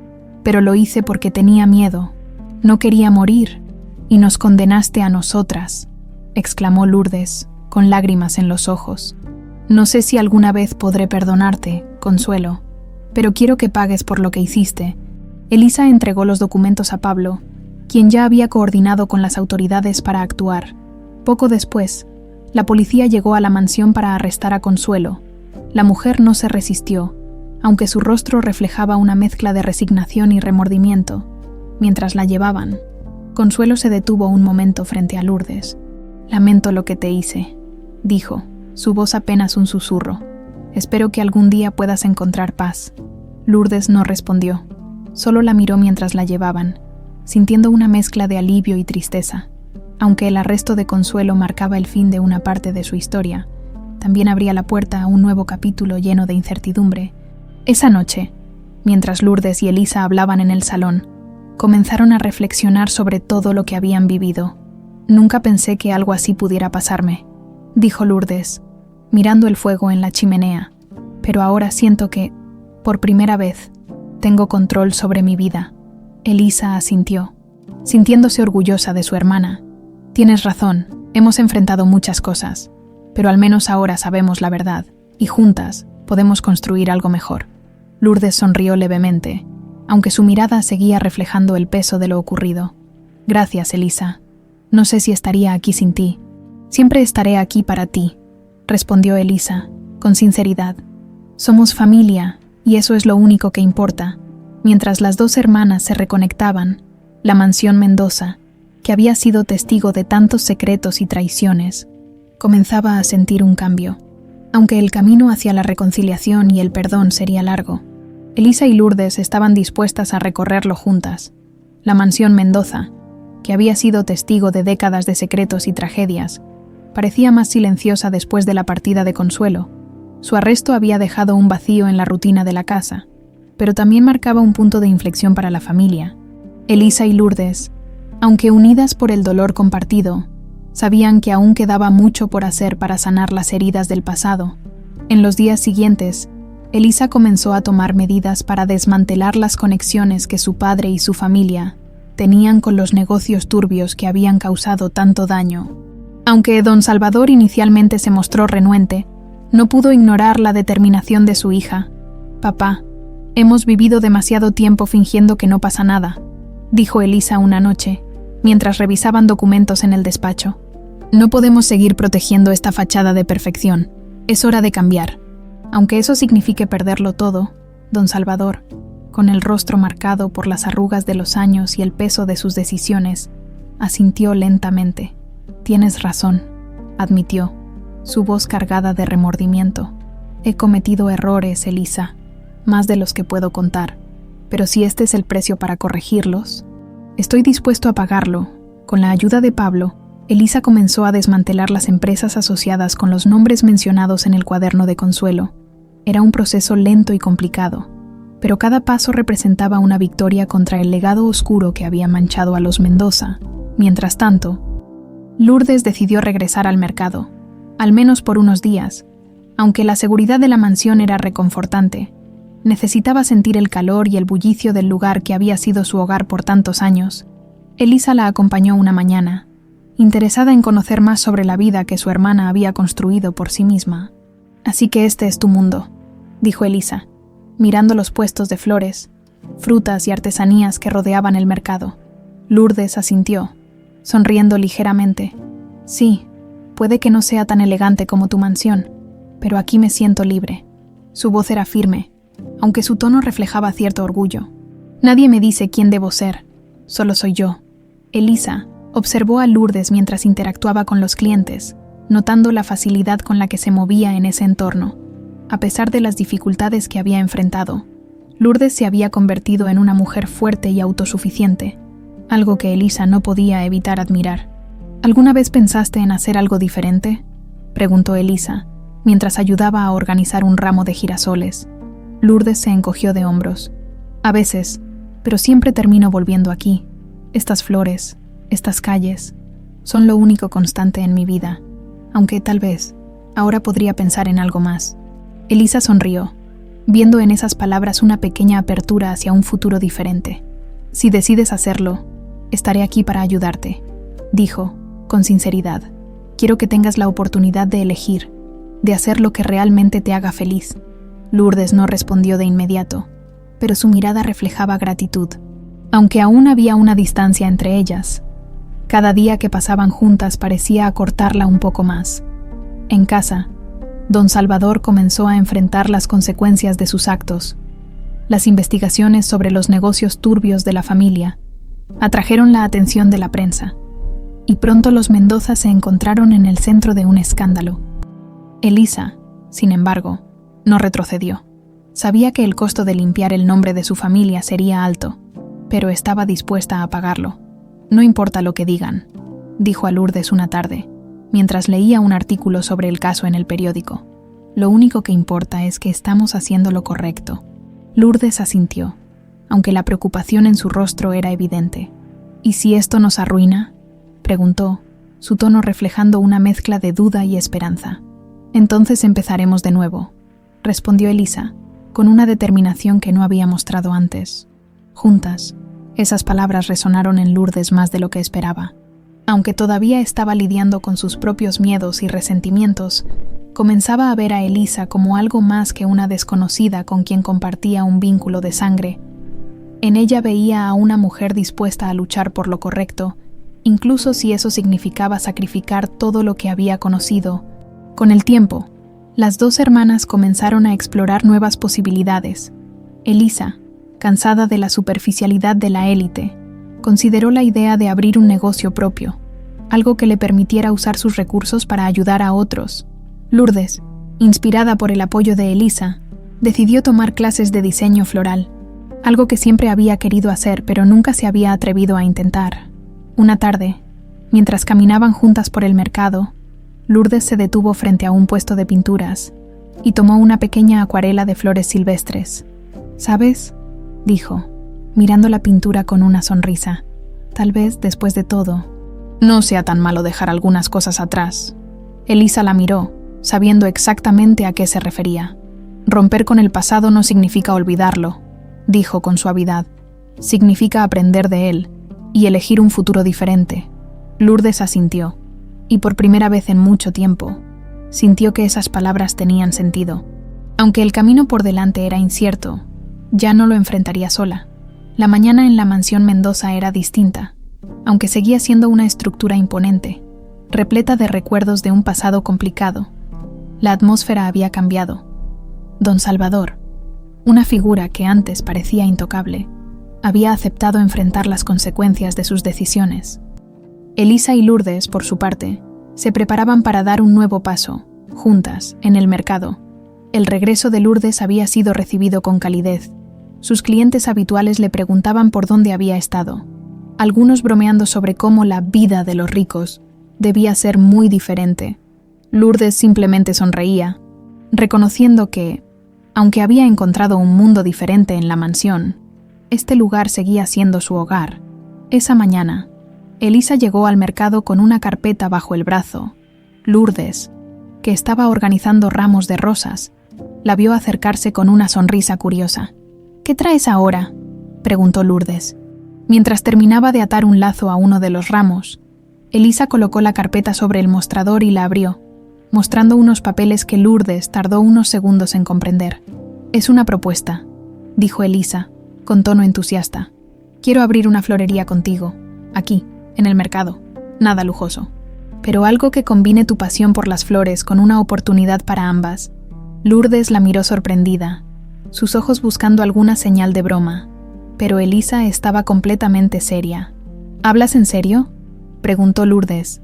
«pero lo hice porque tenía miedo. No quería morir, y nos condenaste a nosotras», exclamó Lourdes, con lágrimas en los ojos. «No sé si alguna vez podré perdonarte, Consuelo, pero quiero que pagues por lo que hiciste». Elisa entregó los documentos a Pablo, quien ya había coordinado con las autoridades para actuar. Poco después, la policía llegó a la mansión para arrestar a Consuelo. La mujer no se resistió, aunque su rostro reflejaba una mezcla de resignación y remordimiento. Mientras la llevaban, Consuelo se detuvo un momento frente a Lourdes. «Lamento lo que te hice», dijo, su voz apenas un susurro. «Espero que algún día puedas encontrar paz». Lourdes no respondió, solo la miró mientras la llevaban, sintiendo una mezcla de alivio y tristeza. Aunque el arresto de Consuelo marcaba el fin de una parte de su historia, también abría la puerta a un nuevo capítulo lleno de incertidumbre. Esa noche, mientras Lourdes y Elisa hablaban en el salón, comenzaron a reflexionar sobre todo lo que habían vivido. «Nunca pensé que algo así pudiera pasarme», dijo Lourdes, mirando el fuego en la chimenea, «pero ahora siento que, por primera vez, tengo control sobre mi vida». Elisa asintió, sintiéndose orgullosa de su hermana. «Tienes razón, hemos enfrentado muchas cosas, pero al menos ahora sabemos la verdad, y juntas podemos construir algo mejor». Lourdes sonrió levemente, aunque su mirada seguía reflejando el peso de lo ocurrido. «Gracias, Elisa. No sé si estaría aquí sin ti». «Siempre estaré aquí para ti», respondió Elisa, con sinceridad. «Somos familia, y eso es lo único que importa». Mientras las dos hermanas se reconectaban, la mansión Mendoza, que había sido testigo de tantos secretos y traiciones, comenzaba a sentir un cambio. Aunque el camino hacia la reconciliación y el perdón sería largo, Elisa y Lourdes estaban dispuestas a recorrerlo juntas. La mansión Mendoza, que había sido testigo de décadas de secretos y tragedias, parecía más silenciosa después de la partida de Consuelo. Su arresto había dejado un vacío en la rutina de la casa, pero también marcaba un punto de inflexión para la familia. Elisa y Lourdes, aunque unidas por el dolor compartido, sabían que aún quedaba mucho por hacer para sanar las heridas del pasado. En los días siguientes, Elisa comenzó a tomar medidas para desmantelar las conexiones que su padre y su familia tenían con los negocios turbios que habían causado tanto daño. Aunque don Salvador inicialmente se mostró renuente, no pudo ignorar la determinación de su hija. «Papá, hemos vivido demasiado tiempo fingiendo que no pasa nada», dijo Elisa una noche, mientras revisaban documentos en el despacho. «No podemos seguir protegiendo esta fachada de perfección. Es hora de cambiar. Aunque eso signifique perderlo todo», don Salvador, con el rostro marcado por las arrugas de los años y el peso de sus decisiones, asintió lentamente. «Tienes razón», admitió, su voz cargada de remordimiento. «He cometido errores, Elisa, más de los que puedo contar, pero si este es el precio para corregirlos, estoy dispuesto a pagarlo». Con la ayuda de Pablo, Elisa comenzó a desmantelar las empresas asociadas con los nombres mencionados en el cuaderno de Consuelo. Era un proceso lento y complicado, pero cada paso representaba una victoria contra el legado oscuro que había manchado a los Mendoza. Mientras tanto, Lourdes decidió regresar al mercado, al menos por unos días. Aunque la seguridad de la mansión era reconfortante, necesitaba sentir el calor y el bullicio del lugar que había sido su hogar por tantos años. Elisa la acompañó una mañana, interesada en conocer más sobre la vida que su hermana había construido por sí misma. «Así que este es tu mundo», dijo Elisa, mirando los puestos de flores, frutas y artesanías que rodeaban el mercado. Lourdes asintió, sonriendo ligeramente. «Sí, puede que no sea tan elegante como tu mansión, pero aquí me siento libre». Su voz era firme, aunque su tono reflejaba cierto orgullo. «Nadie me dice quién debo ser, solo soy yo». Elisa observó a Lourdes mientras interactuaba con los clientes, notando la facilidad con la que se movía en ese entorno. A pesar de las dificultades que había enfrentado, Lourdes se había convertido en una mujer fuerte y autosuficiente, algo que Elisa no podía evitar admirar. «¿Alguna vez pensaste en hacer algo diferente?», preguntó Elisa, mientras ayudaba a organizar un ramo de girasoles. Lourdes se encogió de hombros. «A veces, pero siempre termino volviendo aquí. Estas flores, estas calles, son lo único constante en mi vida, aunque tal vez ahora podría pensar en algo más». Elisa sonrió, viendo en esas palabras una pequeña apertura hacia un futuro diferente. «Si decides hacerlo, estaré aquí para ayudarte», dijo, con sinceridad. «Quiero que tengas la oportunidad de elegir, de hacer lo que realmente te haga feliz». Lourdes no respondió de inmediato, pero su mirada reflejaba gratitud. Aunque aún había una distancia entre ellas, cada día que pasaban juntas parecía acortarla un poco más. En casa, don Salvador comenzó a enfrentar las consecuencias de sus actos. Las investigaciones sobre los negocios turbios de la familia atrajeron la atención de la prensa, y pronto los Mendoza se encontraron en el centro de un escándalo. Elisa, sin embargo, no retrocedió. Sabía que el costo de limpiar el nombre de su familia sería alto, pero estaba dispuesta a pagarlo. «No importa lo que digan», dijo a Lourdes una tarde, mientras leía un artículo sobre el caso en el periódico. «Lo único que importa es que estamos haciendo lo correcto». Lourdes asintió, aunque la preocupación en su rostro era evidente. «¿Y si esto nos arruina?», preguntó, su tono reflejando una mezcla de duda y esperanza. «Entonces empezaremos de nuevo», respondió Elisa, con una determinación que no había mostrado antes. Juntas, esas palabras resonaron en Lourdes más de lo que esperaba. Aunque todavía estaba lidiando con sus propios miedos y resentimientos, comenzaba a ver a Elisa como algo más que una desconocida con quien compartía un vínculo de sangre. En ella veía a una mujer dispuesta a luchar por lo correcto, incluso si eso significaba sacrificar todo lo que había conocido. Con el tiempo, las dos hermanas comenzaron a explorar nuevas posibilidades. Elisa, cansada de la superficialidad de la élite, consideró la idea de abrir un negocio propio, algo que le permitiera usar sus recursos para ayudar a otros. Lourdes, Inspirada por el apoyo de Elisa, decidió tomar clases de diseño floral, algo que siempre había querido hacer pero nunca se había atrevido a intentar. Una tarde, mientras caminaban juntas por el mercado, Lourdes se detuvo frente a un puesto de pinturas y tomó una pequeña acuarela de flores silvestres. ¿Sabes?, dijo, mirando la pintura con una sonrisa. Tal vez, después de todo, no sea tan malo dejar algunas cosas atrás. Elisa la miró, sabiendo exactamente a qué se refería. Romper con el pasado no significa olvidarlo, dijo con suavidad. Significa aprender de él y elegir un futuro diferente. Lourdes asintió, y por primera vez en mucho tiempo, sintió que esas palabras tenían sentido. Aunque el camino por delante era incierto, ya no lo enfrentaría sola. La mañana en la mansión Mendoza era distinta, aunque seguía siendo una estructura imponente, repleta de recuerdos de un pasado complicado. La atmósfera había cambiado. Don Salvador, una figura que antes parecía intocable, había aceptado enfrentar las consecuencias de sus decisiones. Elisa y Lourdes, por su parte, se preparaban para dar un nuevo paso, juntas, en el mercado. El regreso de Lourdes había sido recibido con calidez. Sus clientes habituales le preguntaban por dónde había estado, algunos bromeando sobre cómo la vida de los ricos debía ser muy diferente. Lourdes simplemente sonreía, reconociendo que, aunque había encontrado un mundo diferente en la mansión, este lugar seguía siendo su hogar. Esa mañana, Elisa llegó al mercado con una carpeta bajo el brazo. Lourdes, que estaba organizando ramos de rosas, la vio acercarse con una sonrisa curiosa. «¿Qué traes ahora?», preguntó Lourdes. Mientras terminaba de atar un lazo a uno de los ramos, Elisa colocó la carpeta sobre el mostrador y la abrió, mostrando unos papeles que Lourdes tardó unos segundos en comprender. «Es una propuesta», dijo Elisa, con tono entusiasta. «Quiero abrir una florería contigo, aquí, en el mercado. Nada lujoso, pero algo que combine tu pasión por las flores con una oportunidad para ambas». Lourdes la miró sorprendida, sus ojos buscando alguna señal de broma, pero Elisa estaba completamente seria. «¿Hablas en serio?», preguntó Lourdes,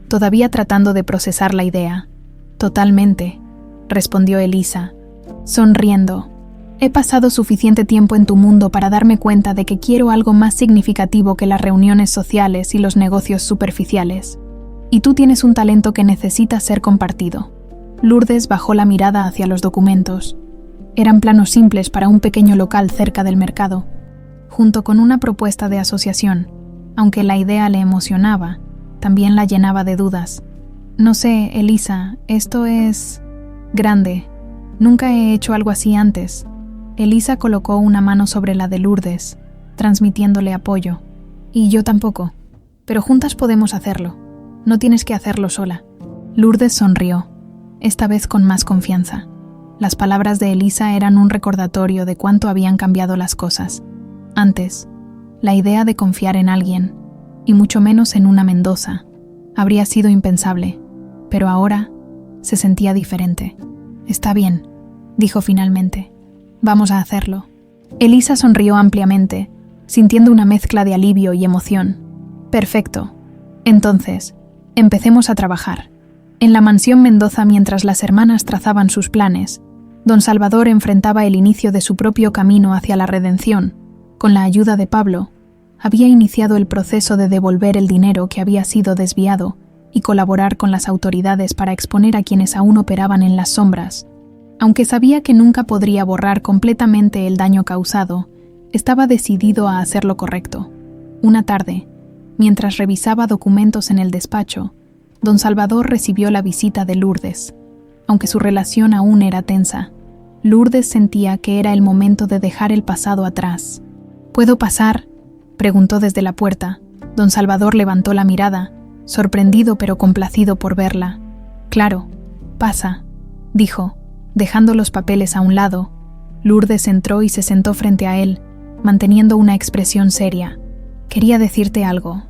todavía tratando de procesar la idea. «Totalmente», respondió Elisa, sonriendo. «He pasado suficiente tiempo en tu mundo para darme cuenta de que quiero algo más significativo que las reuniones sociales y los negocios superficiales. Y tú tienes un talento que necesita ser compartido». Lourdes bajó la mirada hacia los documentos. Eran planos simples para un pequeño local cerca del mercado, junto con una propuesta de asociación. Aunque la idea le emocionaba, también la llenaba de dudas. «No sé, Elisa, esto es grande. Nunca he hecho algo así antes». Elisa colocó una mano sobre la de Lourdes, transmitiéndole apoyo. «Y yo tampoco, pero juntas podemos hacerlo. No tienes que hacerlo sola». Lourdes sonrió, esta vez con más confianza. Las palabras de Elisa eran un recordatorio de cuánto habían cambiado las cosas. Antes, la idea de confiar en alguien, y mucho menos en una Mendoza, habría sido impensable, pero ahora se sentía diferente. «Está bien», dijo finalmente. «Vamos a hacerlo». Elisa sonrió ampliamente, sintiendo una mezcla de alivio y emoción. «Perfecto. Entonces, empecemos a trabajar». En la mansión Mendoza, mientras las hermanas trazaban sus planes, don Salvador enfrentaba el inicio de su propio camino hacia la redención. Con la ayuda de Pablo, había iniciado el proceso de devolver el dinero que había sido desviado y colaborar con las autoridades para exponer a quienes aún operaban en las sombras. Aunque sabía que nunca podría borrar completamente el daño causado, estaba decidido a hacer lo correcto. Una tarde, mientras revisaba documentos en el despacho, don Salvador recibió la visita de Lourdes. Aunque su relación aún era tensa, Lourdes sentía que era el momento de dejar el pasado atrás. «¿Puedo pasar?», preguntó desde la puerta. Don Salvador levantó la mirada, sorprendido pero complacido por verla. «Claro, pasa», dijo, dejando los papeles a un lado. Lourdes entró y se sentó frente a él, manteniendo una expresión seria. «Quería decirte algo»,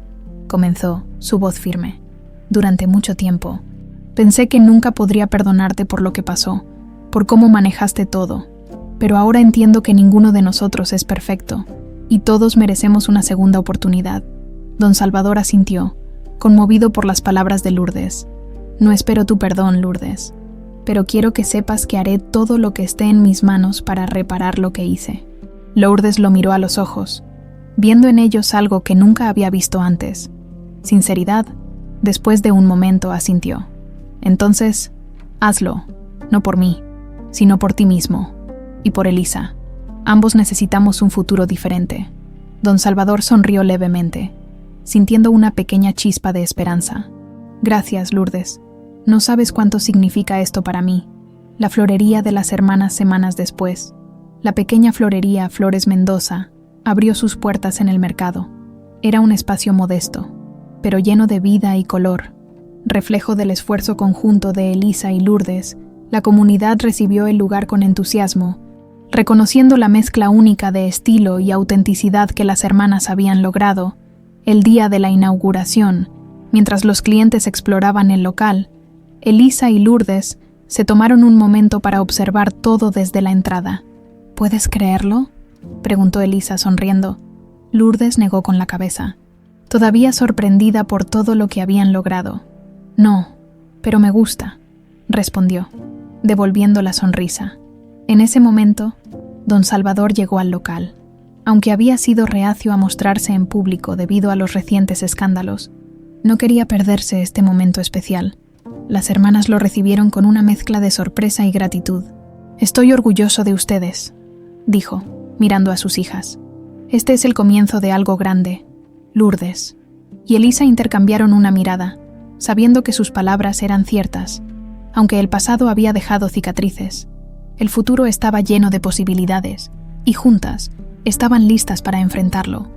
comenzó, su voz firme. «Durante mucho tiempo, pensé que nunca podría perdonarte por lo que pasó, por cómo manejaste todo, pero ahora entiendo que ninguno de nosotros es perfecto, y todos merecemos una segunda oportunidad». Don Salvador asintió, conmovido por las palabras de Lourdes. «No espero tu perdón, Lourdes. pero quiero que sepas que haré todo lo que esté en mis manos para reparar lo que hice». Lourdes lo miró a los ojos, viendo en ellos algo que nunca había visto antes. Sinceridad. Después de un momento asintió. «Entonces, hazlo, no por mí, sino por ti mismo y por Elisa. Ambos necesitamos un futuro diferente». Don Salvador sonrió levemente, sintiendo una pequeña chispa de esperanza. «Gracias, Lourdes. No sabes cuánto significa esto para mí». La florería de las hermanas semanas después, la pequeña florería Flores Mendoza, abrió sus puertas en el mercado. Era un espacio modesto, pero lleno de vida y color. Reflejo del esfuerzo conjunto de Elisa y Lourdes, la comunidad recibió el lugar con entusiasmo, reconociendo la mezcla única de estilo y autenticidad que las hermanas habían logrado. El día de la inauguración, mientras los clientes exploraban el local, Elisa y Lourdes se tomaron un momento para observar todo desde la entrada. «¿Puedes creerlo?», preguntó Elisa sonriendo. Lourdes negó con la cabeza, todavía sorprendida por todo lo que habían logrado. «No, pero me gusta», respondió, devolviendo la sonrisa. En ese momento, don Salvador llegó al local. Aunque había sido reacio a mostrarse en público debido a los recientes escándalos, no quería perderse este momento especial. Las hermanas lo recibieron con una mezcla de sorpresa y gratitud. «Estoy orgulloso de ustedes», dijo, mirando a sus hijas. «Este es el comienzo de algo grande». Lourdes y Elisa intercambiaron una mirada, sabiendo que sus palabras eran ciertas. Aunque el pasado había dejado cicatrices, el futuro estaba lleno de posibilidades, y juntas estaban listas para enfrentarlo.